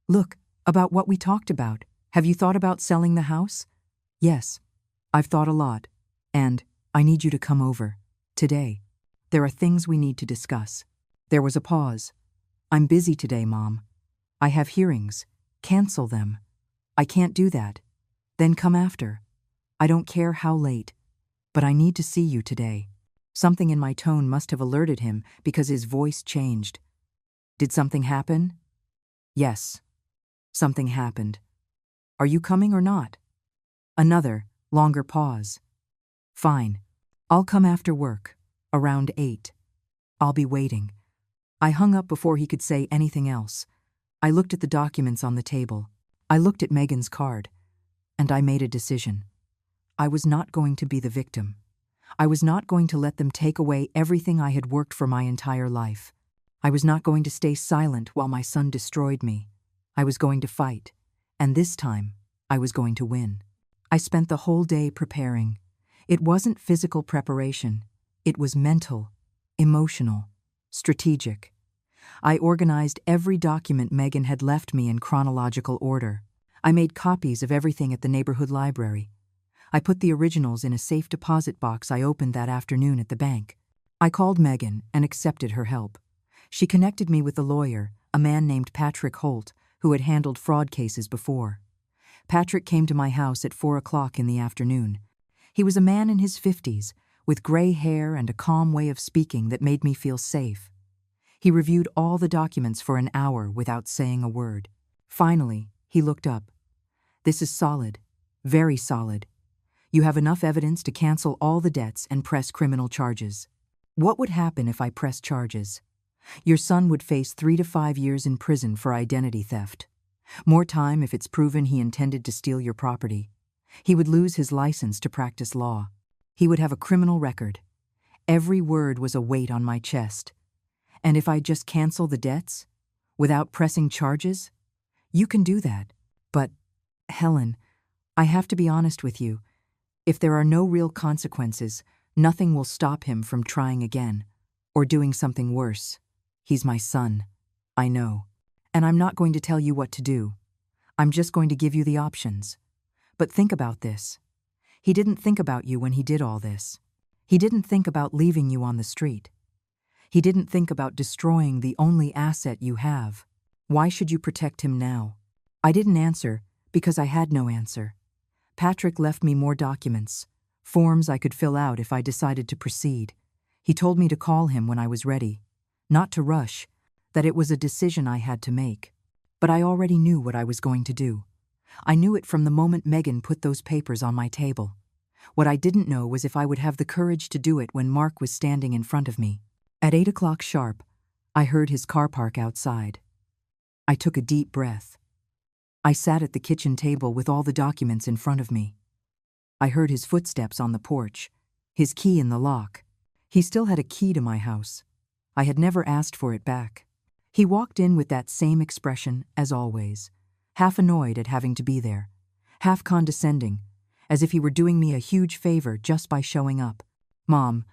Look, about what we talked about. Have you thought about selling the house?" "Yes, I've thought a lot. And I need you to come over. Today. There are things we need to discuss." There was a pause. "I'm busy today, Mom. I have hearings. Cancel them." "I can't do that." "Then come after. I don't care how late. But I need to see you today." Something in my tone must have alerted him because his voice changed. "Did something happen?" "Yes. Something happened. Are you coming or not?" Another, longer pause. "Fine. I'll come after work, around 8. I'll be waiting." I hung up before he could say anything else. I looked at the documents on the table. I looked at Megan's card. And I made a decision. I was not going to be the victim. I was not going to let them take away everything I had worked for my entire life. I was not going to stay silent while my son destroyed me. I was going to fight. And this time, I was going to win. I spent the whole day preparing. It wasn't physical preparation. It was mental, emotional, strategic. I organized every document Megan had left me in chronological order. I made copies of everything at the neighborhood library. I put the originals in a safe deposit box I opened that afternoon at the bank. I called Megan and accepted her help. She connected me with a lawyer, a man named Patrick Holt, who had handled fraud cases before. Patrick came to my house at 4 o'clock in the afternoon. He was a man in his 50s, with gray hair and a calm way of speaking that made me feel safe. He reviewed all the documents for an hour without saying a word. Finally, he looked up. "This is solid, very solid. You have enough evidence to cancel all the debts and press criminal charges." "What would happen if I press charges?" "Your son would face 3 to 5 years in prison for identity theft. More time if it's proven he intended to steal your property. He would lose his license to practice law. He would have a criminal record." Every word was a weight on my chest. "And if I just cancel the debts? Without pressing charges?" "You can do that. But, Helen, I have to be honest with you. If there are no real consequences, nothing will stop him from trying again, or doing something worse. He's my son. I know. And I'm not going to tell you what to do. I'm just going to give you the options. But think about this. He didn't think about you when he did all this. He didn't think about leaving you on the street. He didn't think about destroying the only asset you have. Why should you protect him now?" I didn't answer because I had no answer. Patrick left me more documents, forms I could fill out if I decided to proceed. He told me to call him when I was ready, not to rush, that it was a decision I had to make. But I already knew what I was going to do. I knew it from the moment Megan put those papers on my table. What I didn't know was if I would have the courage to do it when Mark was standing in front of me. At 8 o'clock sharp, I heard his car park outside. I took a deep breath. I sat at the kitchen table with all the documents in front of me. I heard his footsteps on the porch, his key in the lock. He still had a key to my house. I had never asked for it back. He walked in with that same expression as always, half annoyed at having to be there, half condescending, as if he were doing me a huge favor just by showing up. "Mom,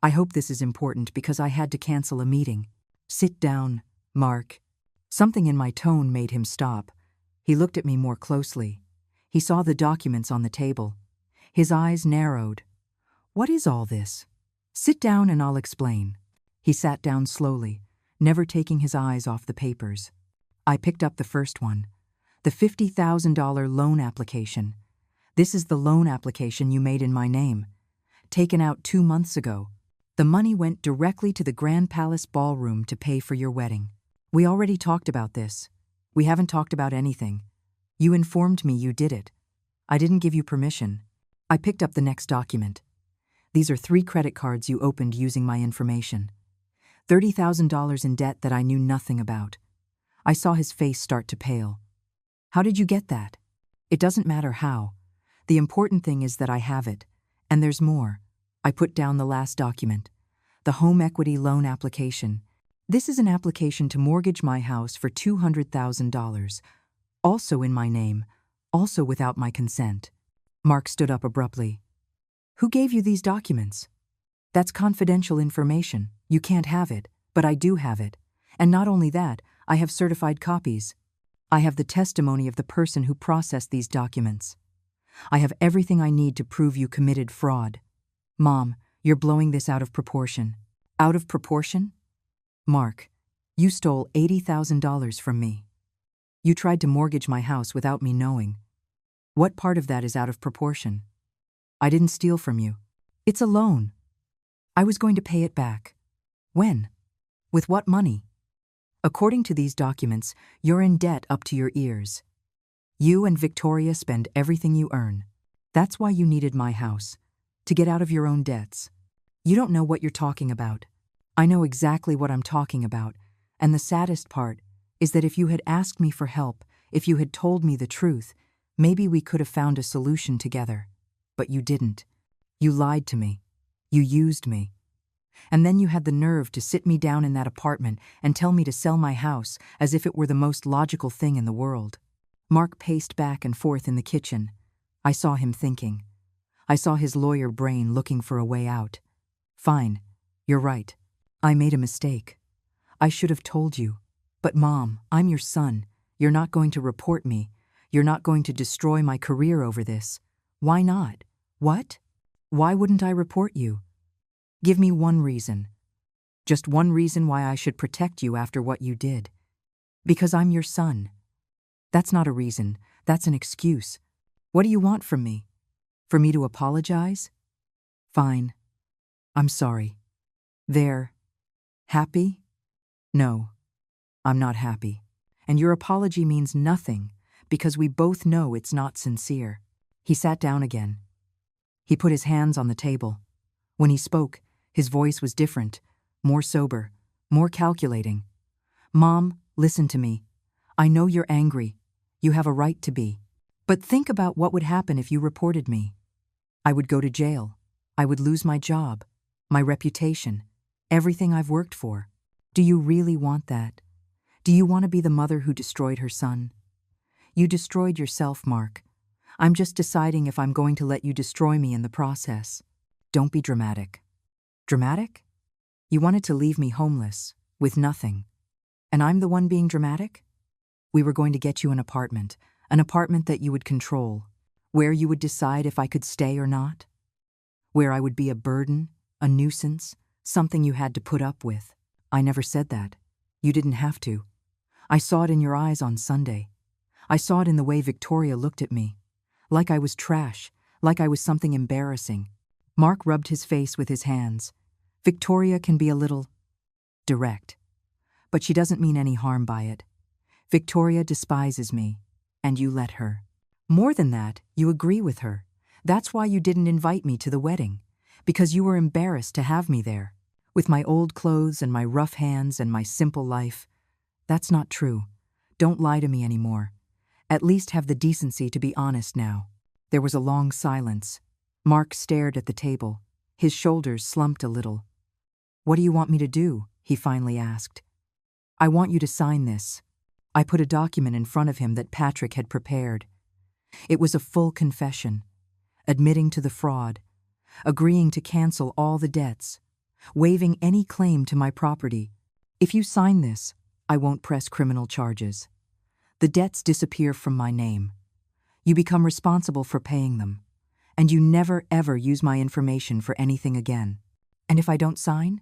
I hope this is important because I had to cancel a meeting." "Sit down, Mark." Something in my tone made him stop. He looked at me more closely. He saw the documents on the table. His eyes narrowed. "What is all this?" "Sit down and I'll explain." He sat down slowly, never taking his eyes off the papers. I picked up the first one, the $50,000 loan application. "This is the loan application you made in my name, taken out 2 months ago. The money went directly to the Grand Palace Ballroom to pay for your wedding. We already talked about this. We haven't talked about anything. You informed me you did it. I didn't give you permission. I picked up the next document. These are 3 credit cards you opened using my information. $30,000 in debt that I knew nothing about. I saw his face start to pale. How did you get that? It doesn't matter how. The important thing is that I have it. And there's more. I put down the last document. The home equity loan application. This is an application to mortgage my house for $200,000. Also in my name. Also without my consent. Mark stood up abruptly. Who gave you these documents? That's confidential information. You can't have it, but I do have it. And not only that, I have certified copies. I have the testimony of the person who processed these documents. I have everything I need to prove you committed fraud. Mom, you're blowing this out of proportion. Out of proportion? Mark, you stole $80,000 from me. You tried to mortgage my house without me knowing. What part of that is out of proportion? I didn't steal from you. It's a loan. I was going to pay it back. When? With what money? According to these documents, you're in debt up to your ears. You and Victoria spend everything you earn. That's why you needed my house. To get out of your own debts. You don't know what you're talking about. I know exactly what I'm talking about, and the saddest part is that if you had asked me for help, if you had told me the truth, maybe we could have found a solution together. But you didn't. You lied to me. You used me. And then you had the nerve to sit me down in that apartment and tell me to sell my house as if it were the most logical thing in the world. Mark paced back and forth in the kitchen. I saw him thinking. I saw his lawyer brain looking for a way out. Fine, you're right. I made a mistake. I should have told you. But Mom, I'm your son. You're not going to report me. You're not going to destroy my career over this. Why not? What? Why wouldn't I report you? Give me one reason. Just one reason why I should protect you after what you did. Because I'm your son. That's not a reason. That's an excuse. What do you want from me? For me to apologize? Fine. I'm sorry. There. Happy? No. I'm not happy. And your apology means nothing, because we both know it's not sincere. He sat down again. He put his hands on the table. When he spoke, his voice was different, more sober, more calculating. Mom, listen to me. I know you're angry. You have a right to be. But think about what would happen if you reported me. I would go to jail. I would lose my job, my reputation, everything I've worked for. Do you really want that? Do you want to be the mother who destroyed her son? You destroyed yourself, Mark. I'm just deciding if I'm going to let you destroy me in the process. Don't be dramatic. Dramatic? You wanted to leave me homeless, with nothing. And I'm the one being dramatic? We were going to get you an apartment that you would control, where you would decide if I could stay or not, where I would be a burden, a nuisance, something you had to put up with. I never said that. You didn't have to. I saw it in your eyes on Sunday. I saw it in the way Victoria looked at me, like I was trash, like I was something embarrassing. Mark rubbed his face with his hands. Victoria can be a little direct, but she doesn't mean any harm by it. Victoria despises me, and you let her. More than that, you agree with her. That's why you didn't invite me to the wedding, because you were embarrassed to have me there, with my old clothes and my rough hands and my simple life. That's not true. Don't lie to me anymore. At least have the decency to be honest now. There was a long silence. Mark stared at the table. His shoulders slumped a little. What do you want me to do? He finally asked. I want you to sign this. I put a document in front of him that Patrick had prepared. It was a full confession, admitting to the fraud, agreeing to cancel all the debts, waiving any claim to my property. If you sign this, I won't press criminal charges. The debts disappear from my name. You become responsible for paying them, and you never ever use my information for anything again. And if I don't sign,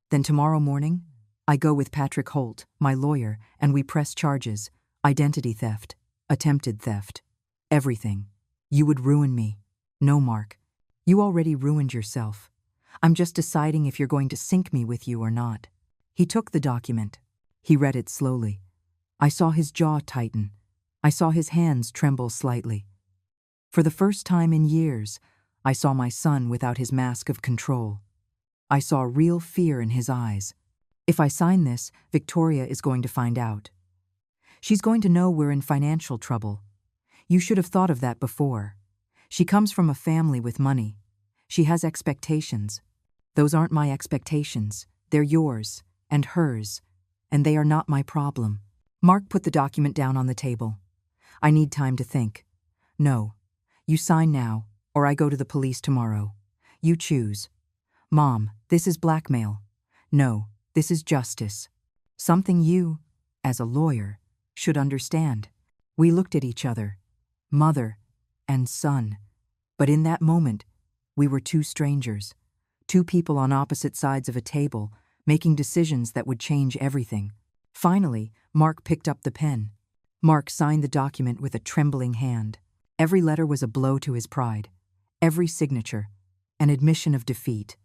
then tomorrow morning, I go with Patrick Holt, my lawyer, and we press charges, identity theft, attempted theft, everything. You would ruin me. No, Mark. You already ruined yourself. I'm just deciding if you're going to sink me with you or not. He took the document. He read it slowly. I saw his jaw tighten. I saw his hands tremble slightly. For the first time in years, I saw my son without his mask of control. I saw real fear in his eyes. If I sign this, Victoria is going to find out. She's going to know we're in financial trouble. You should have thought of that before. She comes from a family with money. She has expectations. Those aren't my expectations. They're yours and hers, and they are not my problem. Mark put the document down on the table. I need time to think. No. You sign now, or I go to the police tomorrow. You choose. Mom, this is blackmail. No, this is justice. Something you, as a lawyer, should understand. We looked at each other, mother and son. But in that moment, we were two strangers, two people on opposite sides of a table, making decisions that would change everything. Finally, Mark picked up the pen. Mark signed the document with a trembling hand. Every letter was a blow to his pride. Every signature, an admission of defeat.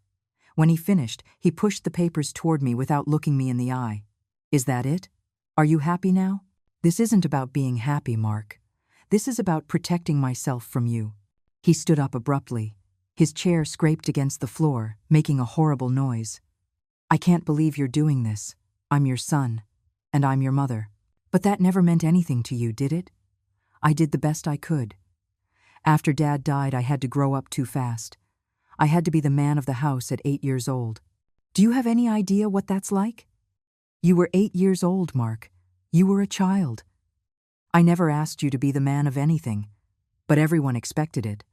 When he finished, he pushed the papers toward me without looking me in the eye. Is that it? Are you happy now? This isn't about being happy, Mark. This is about protecting myself from you. He stood up abruptly. His chair scraped against the floor, making a horrible noise. I can't believe you're doing this. I'm your son, and I'm your mother. But that never meant anything to you, did it? I did the best I could. After Dad died, I had to grow up too fast. I had to be the man of the house at 8 years old. Do you have any idea what that's like? You were 8 years old, Mark. You were a child. I never asked you to be the man of anything, but everyone expected it.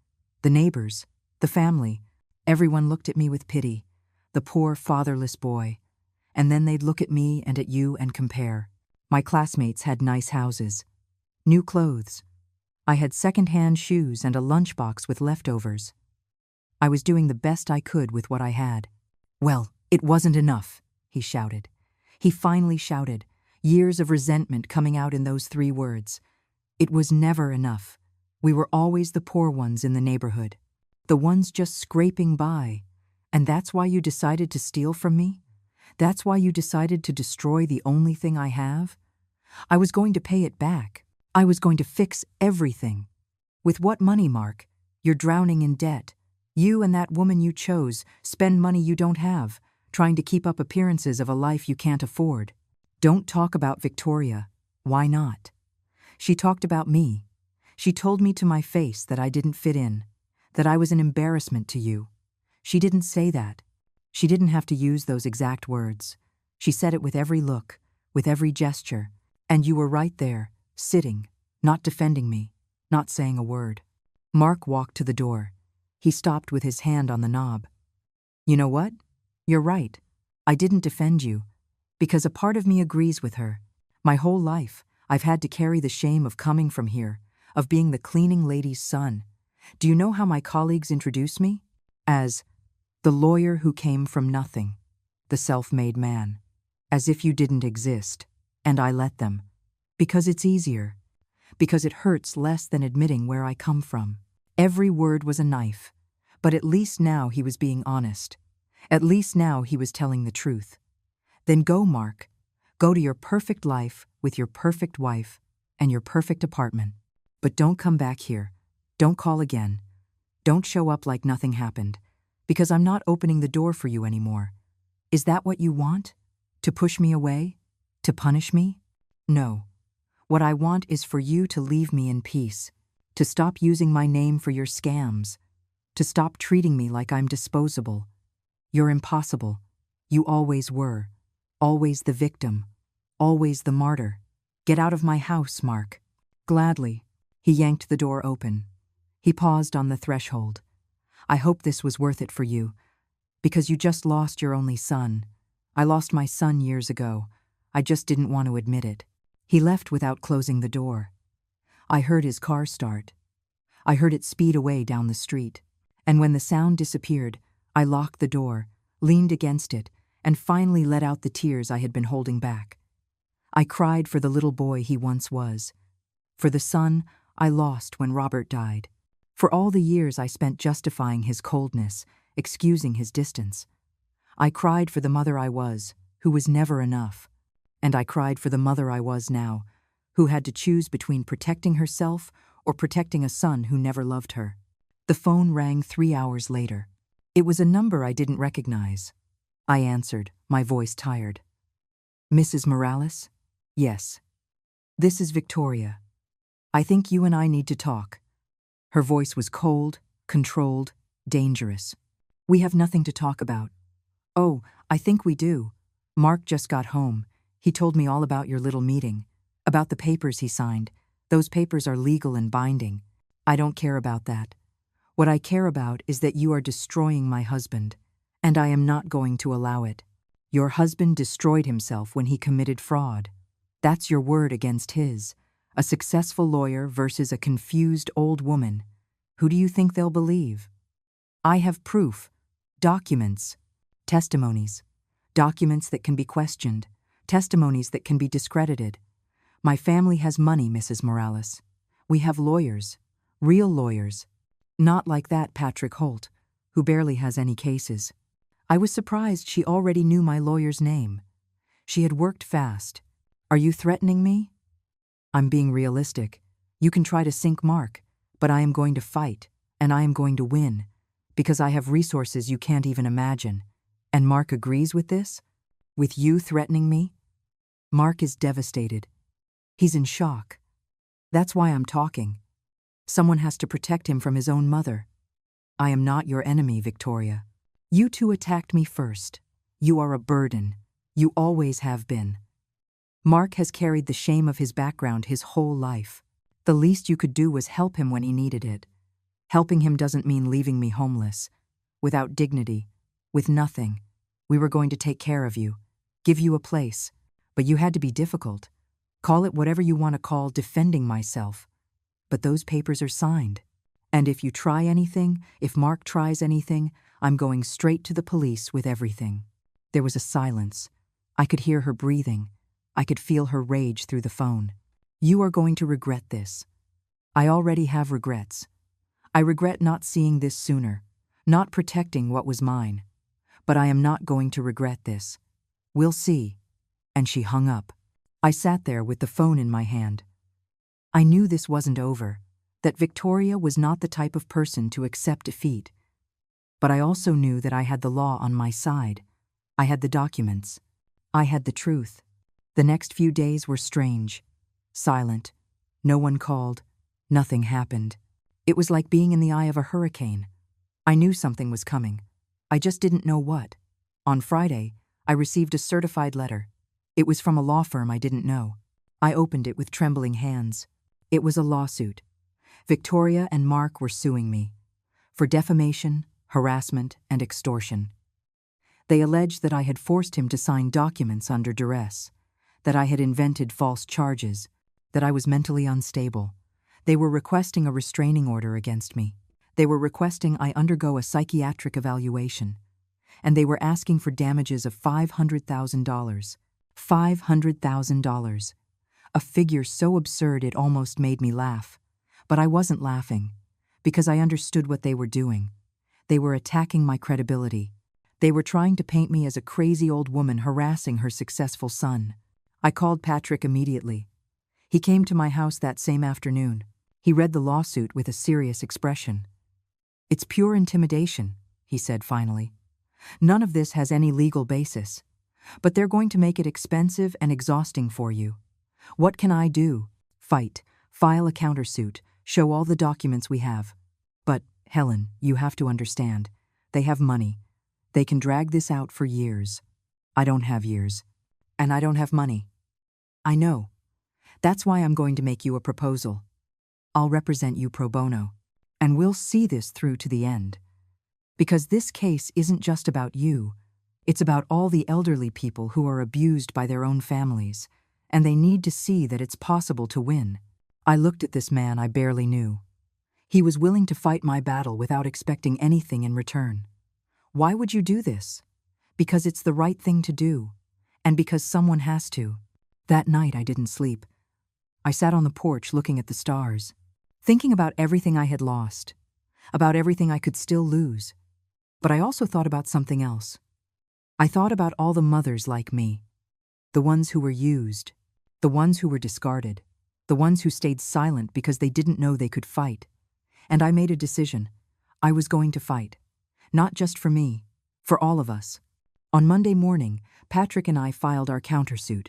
The neighbors, the family, everyone looked at me with pity, the poor fatherless boy. And then they'd look at me and at you and compare. My classmates had nice houses, new clothes. I had second-hand shoes and a lunchbox with leftovers. I was doing the best I could with what I had. Well, it wasn't enough, he shouted. He finally shouted, years of resentment coming out in those 3 words. It was never enough. We were always the poor ones in the neighborhood, the ones just scraping by. And that's why you decided to steal from me? That's why you decided to destroy the only thing I have? I was going to pay it back. I was going to fix everything. With what money, Mark? You're drowning in debt. You and that woman you chose spend money you don't have, trying to keep up appearances of a life you can't afford. Don't talk about Victoria. Why not? She talked about me. She told me to my face that I didn't fit in, that I was an embarrassment to you. She didn't say that. She didn't have to use those exact words. She said it with every look, with every gesture, and you were right there, sitting, not defending me, not saying a word. Mark walked to the door. He stopped with his hand on the knob. You know what? You're right. I didn't defend you, because a part of me agrees with her. My whole life, I've had to carry the shame of coming from here, of being the cleaning lady's son. Do you know how my colleagues introduce me? As the lawyer who came from nothing, the self-made man. As if you didn't exist, and I let them. Because it's easier. Because it hurts less than admitting where I come from. Every word was a knife. But at least now he was being honest. At least now he was telling the truth. Then go, Mark. Go to your perfect life with your perfect wife and your perfect apartment. But don't come back here. Don't call again. Don't show up like nothing happened. Because I'm not opening the door for you anymore. Is that what you want? To push me away? To punish me? No. What I want is for you to leave me in peace. To stop using my name for your scams. To stop treating me like I'm disposable. You're impossible. You always were. Always the victim. Always the martyr. Get out of my house, Mark. Gladly. He yanked the door open. He paused on the threshold. I hope this was worth it for you, because you just lost your only son. I lost my son years ago. I just didn't want to admit it. He left without closing the door. I heard his car start. I heard it speed away down the street. And when the sound disappeared, I locked the door, leaned against it, and finally let out the tears I had been holding back. I cried for the little boy he once was, for the son I lost when Robert died, for all the years I spent justifying his coldness, excusing his distance. I cried for the mother I was, who was never enough, and I cried for the mother I was now, who had to choose between protecting herself or protecting a son who never loved her. The phone rang 3 hours later. It was a number I didn't recognize. I answered, my voice tired. Mrs. Morales? Yes. This is Victoria. I think you and I need to talk. Her voice was cold, controlled, dangerous. We have nothing to talk about. Oh, I think we do. Mark just got home. He told me all about your little meeting, about the papers he signed. Those papers are legal and binding. I don't care about that. What I care about is that you are destroying my husband, and I am not going to allow it. Your husband destroyed himself when he committed fraud. That's your word against his. A successful lawyer versus a confused old woman. Who do you think they'll believe? I have proof, documents, testimonies, documents that can be questioned, testimonies that can be discredited. My family has money, Mrs. Morales. We have lawyers, real lawyers. Not like that Patrick Holt, who barely has any cases. I was surprised she already knew my lawyer's name. She had worked fast. Are you threatening me? I'm being realistic. You can try to sink Mark, but I am going to fight, and I am going to win, because I have resources you can't even imagine. And Mark agrees with this? With you threatening me? Mark is devastated. He's in shock. That's why I'm talking. Someone has to protect him from his own mother. I am not your enemy, Victoria. You two attacked me first. You are a burden. You always have been. Mark has carried the shame of his background his whole life. The least you could do was help him when he needed it. Helping him doesn't mean leaving me homeless, without dignity, with nothing. We were going to take care of you, give you a place, but you had to be difficult. Call it whatever you want to call defending myself. But those papers are signed. And if you try anything, if Mark tries anything, I'm going straight to the police with everything. There was a silence. I could hear her breathing. I could feel her rage through the phone. You are going to regret this. I already have regrets. I regret not seeing this sooner, not protecting what was mine. But I am not going to regret this. We'll see. And she hung up. I sat there with the phone in my hand. I knew this wasn't over, that Victoria was not the type of person to accept defeat. But I also knew that I had the law on my side. I had the documents. I had the truth. The next few days were strange, silent. No one called. Nothing happened. It was like being in the eye of a hurricane. I knew something was coming. I just didn't know what. On Friday, I received a certified letter. It was from a law firm I didn't know. I opened it with trembling hands. It was a lawsuit. Victoria and Mark were suing me for defamation, harassment, and extortion. They alleged that I had forced him to sign documents under duress, that I had invented false charges, that I was mentally unstable. They were requesting a restraining order against me. They were requesting I undergo a psychiatric evaluation. And they were asking for damages of $500,000. $500,000. A figure so absurd it almost made me laugh. But I wasn't laughing, because I understood what they were doing. They were attacking my credibility. They were trying to paint me as a crazy old woman harassing her successful son. I called Patrick immediately. He came to my house that same afternoon. He read the lawsuit with a serious expression. "It's pure intimidation," he said finally. "None of this has any legal basis. But they're going to make it expensive and exhausting for you. What can I do? Fight, file a countersuit, show all the documents we have. But, Helen, you have to understand. They have money. They can drag this out for years. I don't have years. And I don't have money. I know. That's why I'm going to make you a proposal. I'll represent you pro bono. And we'll see this through to the end. Because this case isn't just about you. It's about all the elderly people who are abused by their own families, and they need to see that it's possible to win." I looked at this man I barely knew. He was willing to fight my battle without expecting anything in return. Why would you do this? Because it's the right thing to do, and because someone has to. That night I didn't sleep. I sat on the porch looking at the stars, thinking about everything I had lost, about everything I could still lose. But I also thought about something else. I thought about all the mothers like me, the ones who were used, the ones who were discarded. the ones who stayed silent because they didn't know they could fight. And I made a decision. I was going to fight. Not just for me, for all of us. On Monday morning, Patrick and I filed our countersuit.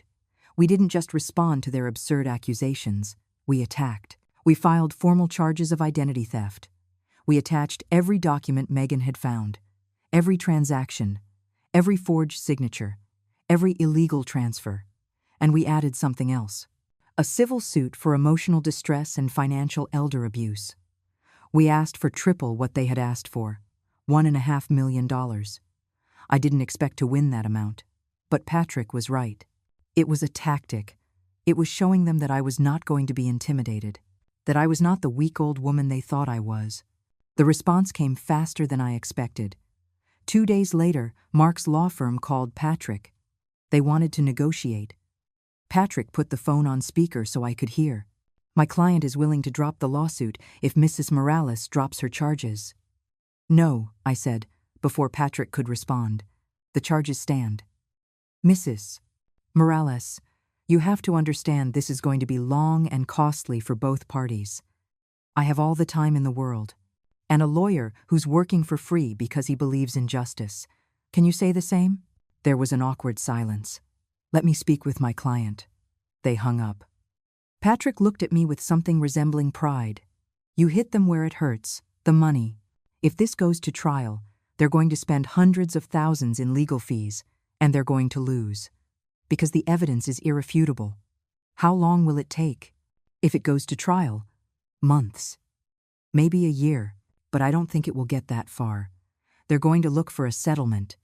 We didn't just respond to their absurd accusations, we attacked. We filed formal charges of identity theft. We attached every document Megan had found, every transaction, every forged signature, every illegal transfer. And we added something else. A civil suit for emotional distress and financial elder abuse. We asked for triple what they had asked for, $1.5 million. I didn't expect to win that amount, but Patrick was right. It was a tactic. It was showing them that I was not going to be intimidated, that I was not the weak old woman they thought I was. The response came faster than I expected. 2 days later, Mark's law firm called Patrick. They wanted to negotiate. Patrick put the phone on speaker so I could hear. My client is willing to drop the lawsuit if Mrs. Morales drops her charges. No, I said, before Patrick could respond. The charges stand. Mrs. Morales, you have to understand this is going to be long and costly for both parties. I have all the time in the world. And a lawyer who's working for free because he believes in justice. Can you say the same? There was an awkward silence. Let me speak with my client. They hung up. Patrick looked at me with something resembling pride. You hit them where it hurts, the money. If this goes to trial, they're going to spend hundreds of thousands in legal fees, and they're going to lose. Because the evidence is irrefutable. How long will it take? If it goes to trial, months. Maybe a year, but I don't think it will get that far. They're going to look for a settlement.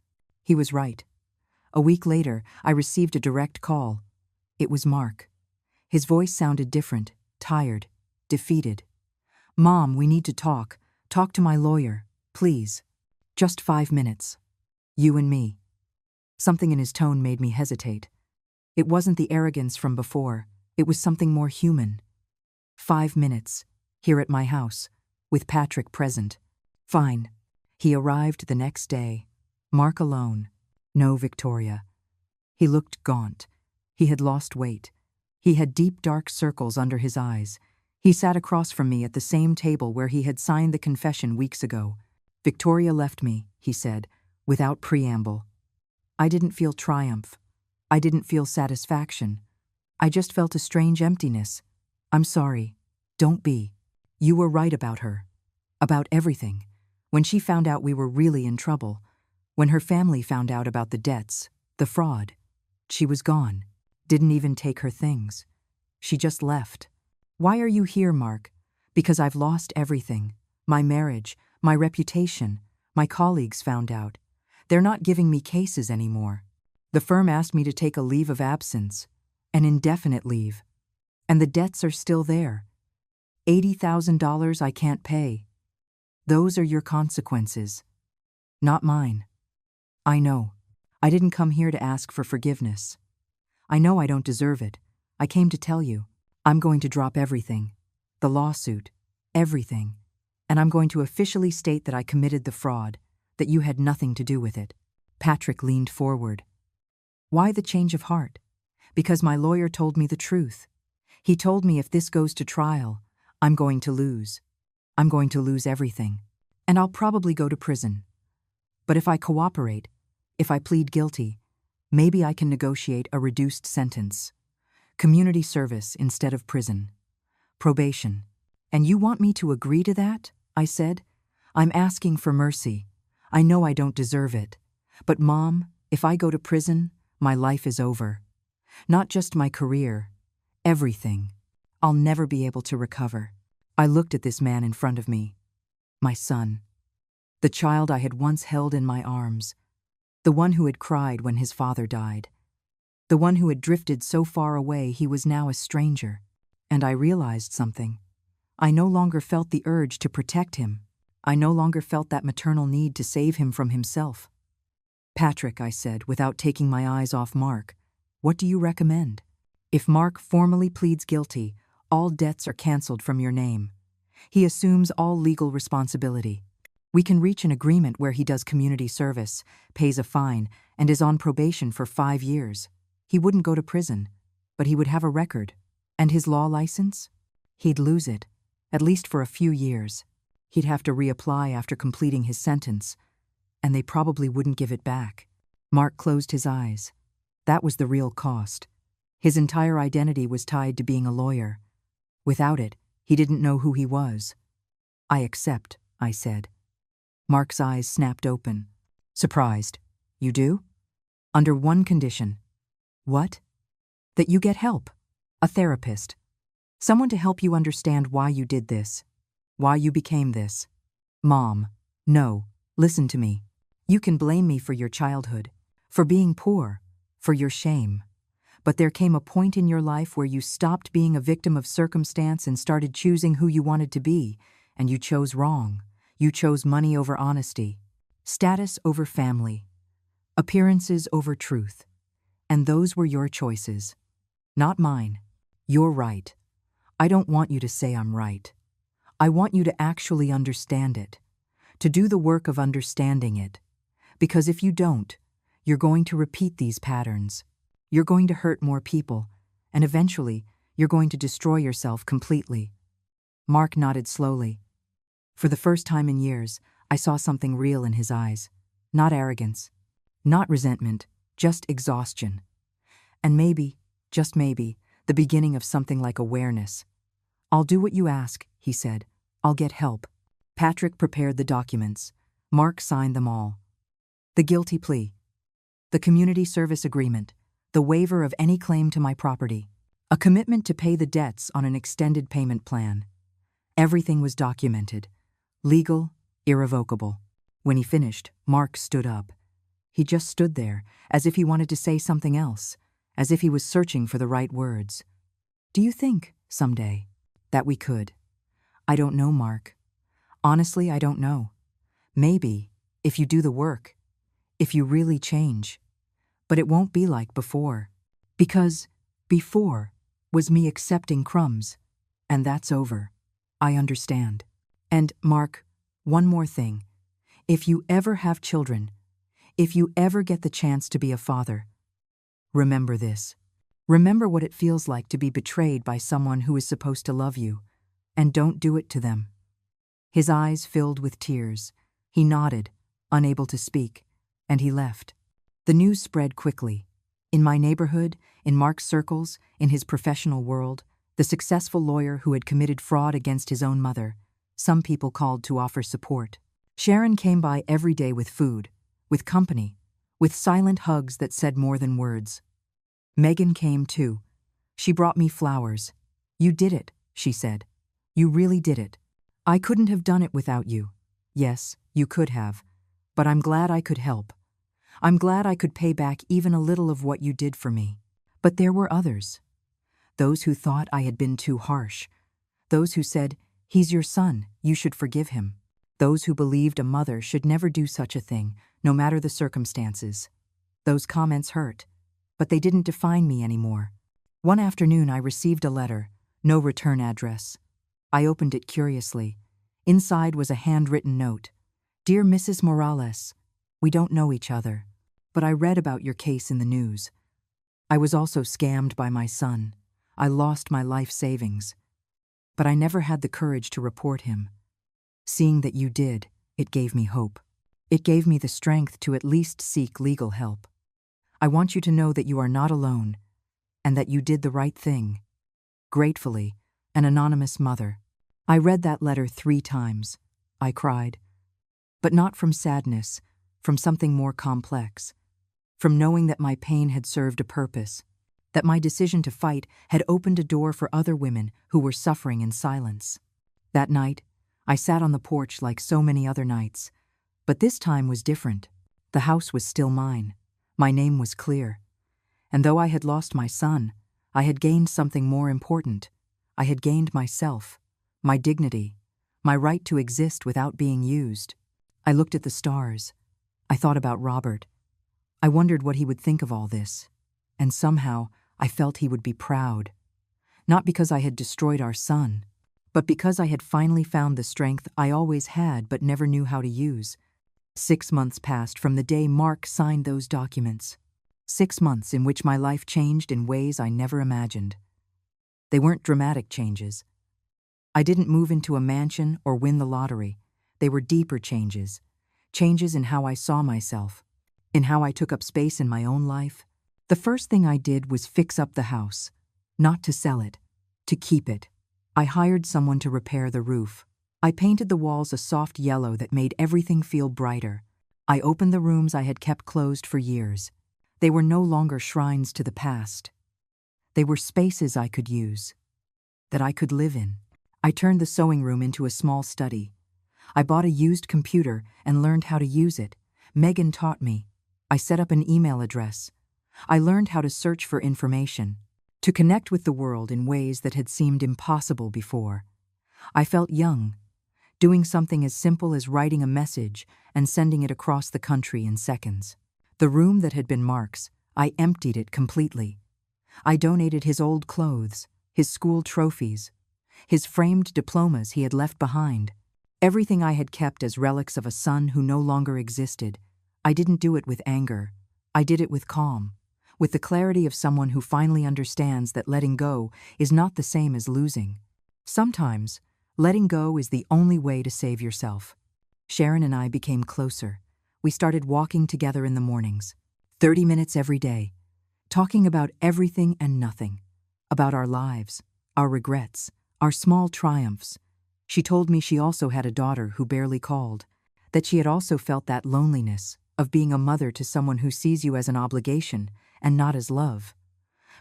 He was right. A week later, I received a direct call. It was Mark. His voice sounded different, tired, defeated. Mom, we need to talk. Talk to my lawyer, please. Just 5 minutes. You and me. Something in his tone made me hesitate. It wasn't the arrogance from before. It was something more human. 5 minutes, here at my house, with Patrick present. Fine. He arrived the next day. Mark alone. No Victoria. He looked gaunt. He had lost weight. He had deep dark circles under his eyes. He sat across from me at the same table where he had signed the confession weeks ago. Victoria left me, he said, without preamble. I didn't feel triumph. I didn't feel satisfaction. I just felt a strange emptiness. I'm sorry. Don't be. You were right about her. About everything. When she found out we were really in trouble. When her family found out about the debts, the fraud. She was gone. Didn't even take her things. She just left. Why are you here, Mark? Because I've lost everything. My marriage, my reputation, my colleagues found out. They're not giving me cases anymore. The firm asked me to take a leave of absence, an indefinite leave. And the debts are still there. $80,000 I can't pay. Those are your consequences. Not mine. I know. I didn't come here to ask for forgiveness. I know I don't deserve it. I came to tell you. I'm going to drop everything. The lawsuit. Everything. And I'm going to officially state that I committed the fraud, that you had nothing to do with it. Patrick leaned forward. Why the change of heart? Because my lawyer told me the truth. He told me if this goes to trial, I'm going to lose. I'm going to lose everything. And I'll probably go to prison. But if I cooperate, if I plead guilty, maybe I can negotiate a reduced sentence. Community service instead of prison. Probation. And you want me to agree to that? I said. I'm asking for mercy. I know I don't deserve it. But Mom, if I go to prison, my life is over. Not just my career. Everything. I'll never be able to recover. I looked at this man in front of me. My son. The child I had once held in my arms. The one who had cried when his father died. The one who had drifted so far away he was now a stranger. And I realized something. I no longer felt the urge to protect him. I no longer felt that maternal need to save him from himself. Patrick, I said, without taking my eyes off Mark, what do you recommend? If Mark formally pleads guilty, all debts are canceled from your name. He assumes all legal responsibility. We can reach an agreement where he does community service, pays a fine, and is on probation for 5 years. He wouldn't go to prison, but he would have a record, And his law license? He'd lose it, at least for a few years. He'd have to reapply after completing his sentence, and they probably wouldn't give it back. Mark closed his eyes. That was the real cost. His entire identity was tied to being a lawyer. Without it, he didn't know who he was. I accept, I said. Mark's eyes snapped open. Surprised. You do? Under one condition. What? That you get help. A therapist. Someone to help you understand why you did this. Why you became this. Mom, no, listen to me. You can blame me for your childhood, for being poor, for your shame. But there came a point in your life where you stopped being a victim of circumstance and started choosing who you wanted to be, and you chose wrong. You chose money over honesty, status over family, appearances over truth. And those were your choices, not mine. You're right. I don't want you to say I'm right. I want you to actually understand it, to do the work of understanding it. Because if you don't, you're going to repeat these patterns. You're going to hurt more people, and eventually, you're going to destroy yourself completely. Mark nodded slowly. For the first time in years, I saw something real in his eyes. Not arrogance, not resentment, just exhaustion. And maybe, just maybe, the beginning of something like awareness. I'll do what you ask, he said. I'll get help. Patrick prepared the documents. Mark signed them all. The guilty plea, the community service agreement, the waiver of any claim to my property, a commitment to pay the debts on an extended payment plan. Everything was documented, legal, irrevocable. When he finished, Mark stood up. He just stood there, as if he wanted to say something else, as if he was searching for the right words. Do you think, someday, that we could? I don't know, Mark. Honestly, I don't know. Maybe, if you do the work, if you really change. But it won't be like before. Because before was me accepting crumbs. And that's over. I understand. And, Mark, one more thing. If you ever have children, if you ever get the chance to be a father, remember this. Remember what it feels like to be betrayed by someone who is supposed to love you. And don't do it to them. His eyes filled with tears. He nodded, unable to speak, and he left. The news spread quickly. In my neighborhood, in Mark's circles, in his professional world, the successful lawyer who had committed fraud against his own mother, some people called to offer support. Sharon came by every day with food, with company, with silent hugs that said more than words. Megan came too. She brought me flowers. You did it, she said. You really did it. I couldn't have done it without you. Yes, you could have. But I'm glad I could help. I'm glad I could pay back even a little of what you did for me. But there were others. Those who thought I had been too harsh. Those who said, he's your son, you should forgive him. Those who believed a mother should never do such a thing, no matter the circumstances. Those comments hurt, but they didn't define me anymore. One afternoon I received a letter, no return address. I opened it curiously. Inside was a handwritten note. Dear Mrs. Morales, we don't know each other, but I read about your case in the news. I was also scammed by my son. I lost my life savings. But I never had the courage to report him. Seeing that you did, it gave me hope. It gave me the strength to at least seek legal help. I want you to know that you are not alone, and that you did the right thing. Gratefully, an anonymous mother. I read that letter 3 times. I cried. But not from sadness, from something more complex. From knowing that my pain had served a purpose, that my decision to fight had opened a door for other women who were suffering in silence. That night, I sat on the porch like so many other nights, but this time was different. The house was still mine. My name was clear. And though I had lost my son, I had gained something more important. I had gained myself, my dignity, my right to exist without being used. I looked at the stars. I thought about Robert. I wondered what he would think of all this. And somehow, I felt he would be proud. Not because I had destroyed our son, but because I had finally found the strength I always had but never knew how to use. 6 months passed from the day Mark signed those documents. 6 months in which my life changed in ways I never imagined. They weren't dramatic changes. I didn't move into a mansion or win the lottery. They were deeper changes. Changes in how I saw myself, in how I took up space in my own life. The first thing I did was fix up the house. Not to sell it, to keep it. I hired someone to repair the roof. I painted the walls a soft yellow that made everything feel brighter. I opened the rooms I had kept closed for years. They were no longer shrines to the past. They were spaces I could use, that I could live in. I turned the sewing room into a small study. I bought a used computer and learned how to use it. Megan taught me. I set up an email address. I learned how to search for information, to connect with the world in ways that had seemed impossible before. I felt young, doing something as simple as writing a message and sending it across the country in seconds. The room that had been Mark's, I emptied it completely. I donated his old clothes, his school trophies, his framed diplomas he had left behind. Everything I had kept as relics of a son who no longer existed. I didn't do it with anger. I did it with calm, with the clarity of someone who finally understands that letting go is not the same as losing. Sometimes, letting go is the only way to save yourself. Sharon and I became closer. We started walking together in the mornings, 30 minutes every day, talking about everything and nothing, about our lives, our regrets, our small triumphs. She told me she also had a daughter who barely called, that she had also felt that loneliness of being a mother to someone who sees you as an obligation and not as love.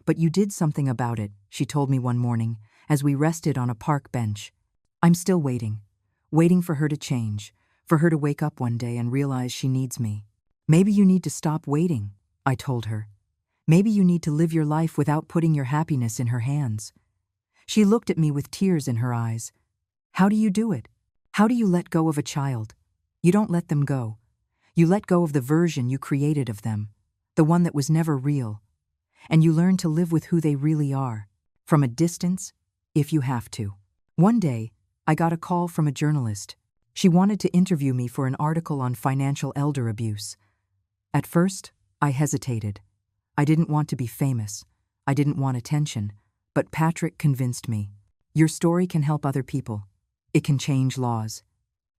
But you did something about it, she told me one morning, as we rested on a park bench. I'm still waiting for her to change, for her to wake up one day and realize she needs me. Maybe you need to stop waiting, I told her. Maybe you need to live your life without putting your happiness in her hands. She looked at me with tears in her eyes. How do you do it? How do you let go of a child? You don't let them go. You let go of the version you created of them, the one that was never real. And you learn to live with who they really are, from a distance, if you have to. One day, I got a call from a journalist. She wanted to interview me for an article on financial elder abuse. At first, I hesitated. I didn't want to be famous. I didn't want attention. But Patrick convinced me. Your story can help other people. It can change laws.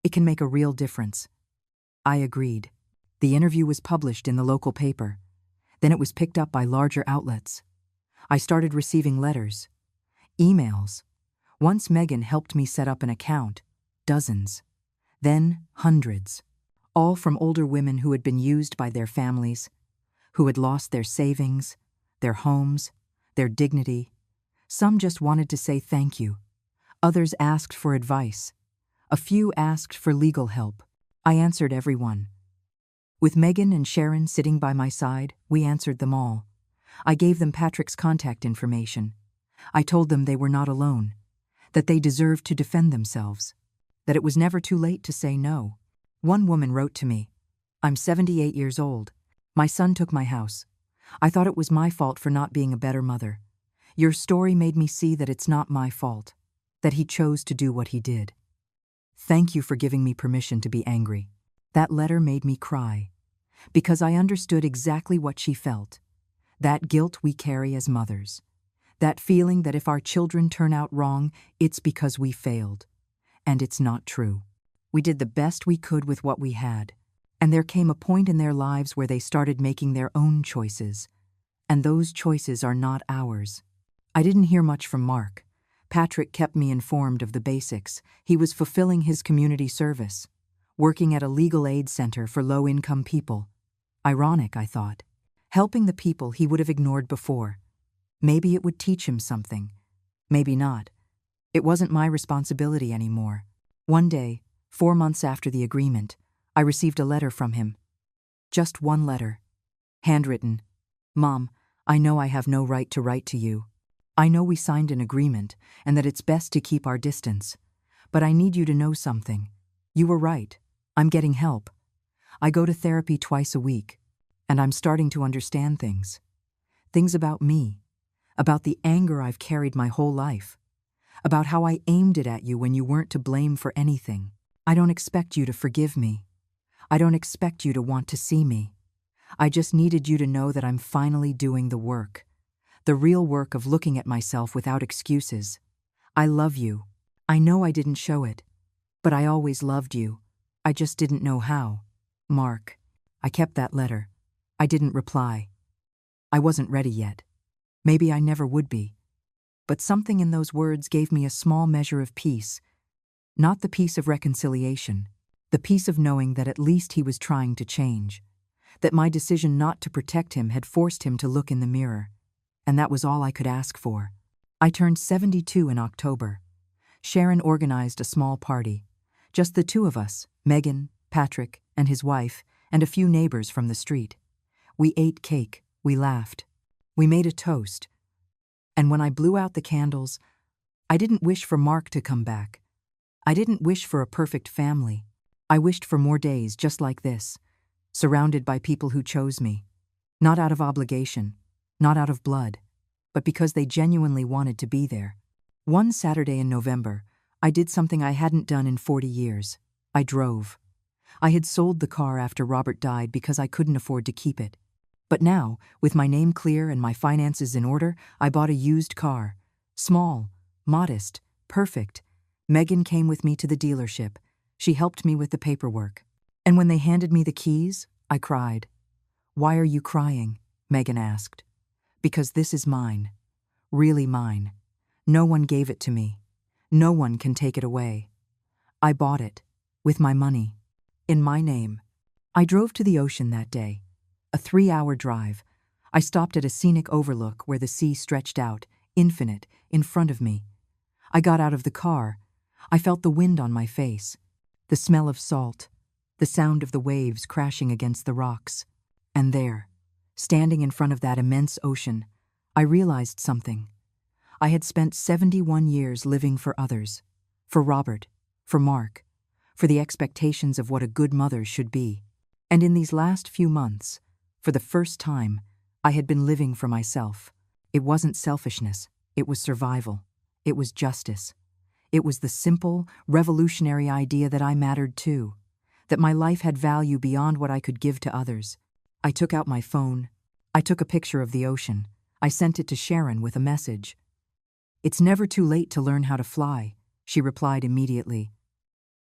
It can make a real difference. I agreed. The interview was published in the local paper. Then it was picked up by larger outlets. I started receiving letters, emails. Once Megan helped me set up an account, dozens. Then hundreds. All from older women who had been used by their families, who had lost their savings, their homes, their dignity. Some just wanted to say thank you. Others asked for advice. A few asked for legal help. I answered everyone. With Megan and Sharon sitting by my side, we answered them all. I gave them Patrick's contact information. I told them they were not alone, that they deserved to defend themselves, that it was never too late to say no. One woman wrote to me, I'm 78 years old. My son took my house. I thought it was my fault for not being a better mother. Your story made me see that it's not my fault, that he chose to do what he did. Thank you for giving me permission to be angry. That letter made me cry, because I understood exactly what she felt. That guilt we carry as mothers. That feeling that if our children turn out wrong, it's because we failed. And it's not true. We did the best we could with what we had. And there came a point in their lives where they started making their own choices. And those choices are not ours. I didn't hear much from Mark. Patrick kept me informed of the basics. He was fulfilling his community service, working at a legal aid center for low-income people. Ironic, I thought. Helping the people he would have ignored before. Maybe it would teach him something. Maybe not. It wasn't my responsibility anymore. One day, 4 months after the agreement, I received a letter from him. Just one letter. Handwritten. Mom, I know I have no right to write to you. I know we signed an agreement and that it's best to keep our distance. But I need you to know something. You were right. I'm getting help. I go to therapy twice a week, and I'm starting to understand things. Things about me, about the anger I've carried my whole life, about how I aimed it at you when you weren't to blame for anything. I don't expect you to forgive me. I don't expect you to want to see me. I just needed you to know that I'm finally doing the work. the real work of looking at myself without excuses. I love you. I know I didn't show it, but I always loved you. I just didn't know how. Mark. I kept that letter. I didn't reply. I wasn't ready yet. Maybe I never would be. But something in those words gave me a small measure of peace. Not the peace of reconciliation, the peace of knowing that at least he was trying to change, that my decision not to protect him had forced him to look in the mirror. And that was all I could ask for. I turned 72 in October. Sharon organized a small party. Just the two of us, Megan, Patrick, and his wife, and a few neighbors from the street. We ate cake, we laughed. We made a toast. And when I blew out the candles, I didn't wish for Mark to come back. I didn't wish for a perfect family. I wished for more days just like this, surrounded by people who chose me. Not out of obligation, not out of blood, but because they genuinely wanted to be there. One Saturday in November, I did something I hadn't done in 40 years. I drove. I had sold the car after Robert died because I couldn't afford to keep it. But now, with my name clear and my finances in order, I bought a used car. Small, modest, perfect. Megan came with me to the dealership. She helped me with the paperwork. And when they handed me the keys, I cried. "Why are you crying?" Megan asked. "Because this is mine. Really mine. No one gave it to me. No one can take it away. I bought it. With my money. In my name." I drove to the ocean that day. A 3-hour drive. I stopped at a scenic overlook where the sea stretched out, infinite, in front of me. I got out of the car. I felt the wind on my face, the smell of salt, the sound of the waves crashing against the rocks. And there, standing in front of that immense ocean, I realized something. I had spent 71 years living for others, for Robert, for Mark, for the expectations of what a good mother should be. And in these last few months, for the first time, I had been living for myself. It wasn't selfishness, it was survival, it was justice. It was the simple, revolutionary idea that I mattered too, that my life had value beyond what I could give to others. I took out my phone. I took a picture of the ocean. I sent it to Sharon with a message. "It's never too late to learn how to fly," she replied immediately.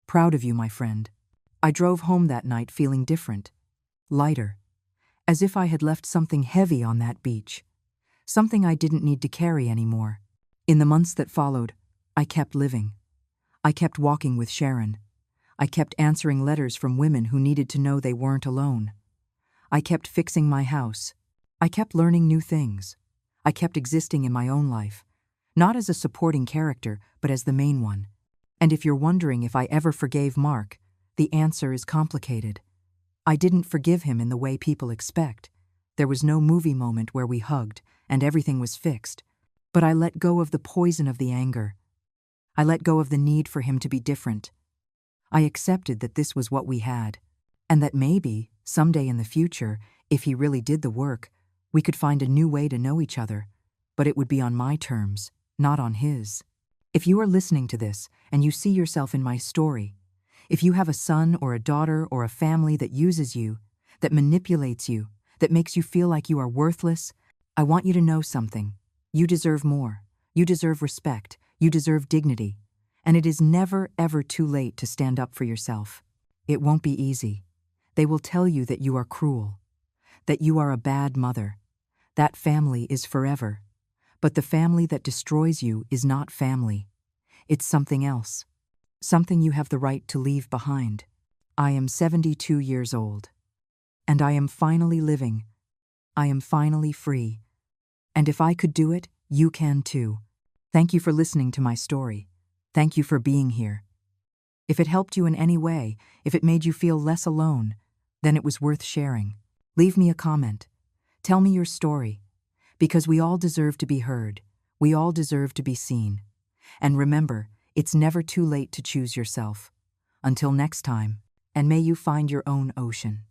"Proud of you, my friend." I drove home that night feeling different, lighter, as if I had left something heavy on that beach, something I didn't need to carry anymore. In the months that followed, I kept living. I kept walking with Sharon. I kept answering letters from women who needed to know they weren't alone. I kept fixing my house. I kept learning new things. I kept existing in my own life, not as a supporting character, but as the main one. And if you're wondering if I ever forgave Mark, the answer is complicated. I didn't forgive him in the way people expect. There was no movie moment where we hugged and everything was fixed. But I let go of the poison of the anger. I let go of the need for him to be different. I accepted that this was what we had, and that maybe, someday in the future, if he really did the work, we could find a new way to know each other, but it would be on my terms, not on his. If you are listening to this and you see yourself in my story, if you have a son or a daughter or a family that uses you, that manipulates you, that makes you feel like you are worthless, I want you to know something. You deserve more. You deserve respect. You deserve dignity. And it is never, ever too late to stand up for yourself. It won't be easy. They will tell you that you are cruel, that you are a bad mother. That family is forever. But the family that destroys you is not family. It's something else. Something you have the right to leave behind. I am 72 years old. And I am finally living. I am finally free. And if I could do it, you can too. Thank you for listening to my story. Thank you for being here. If it helped you in any way, if it made you feel less alone, then it was worth sharing. Leave me a comment. Tell me your story. Because we all deserve to be heard. We all deserve to be seen. And remember, it's never too late to choose yourself. Until next time, and may you find your own ocean.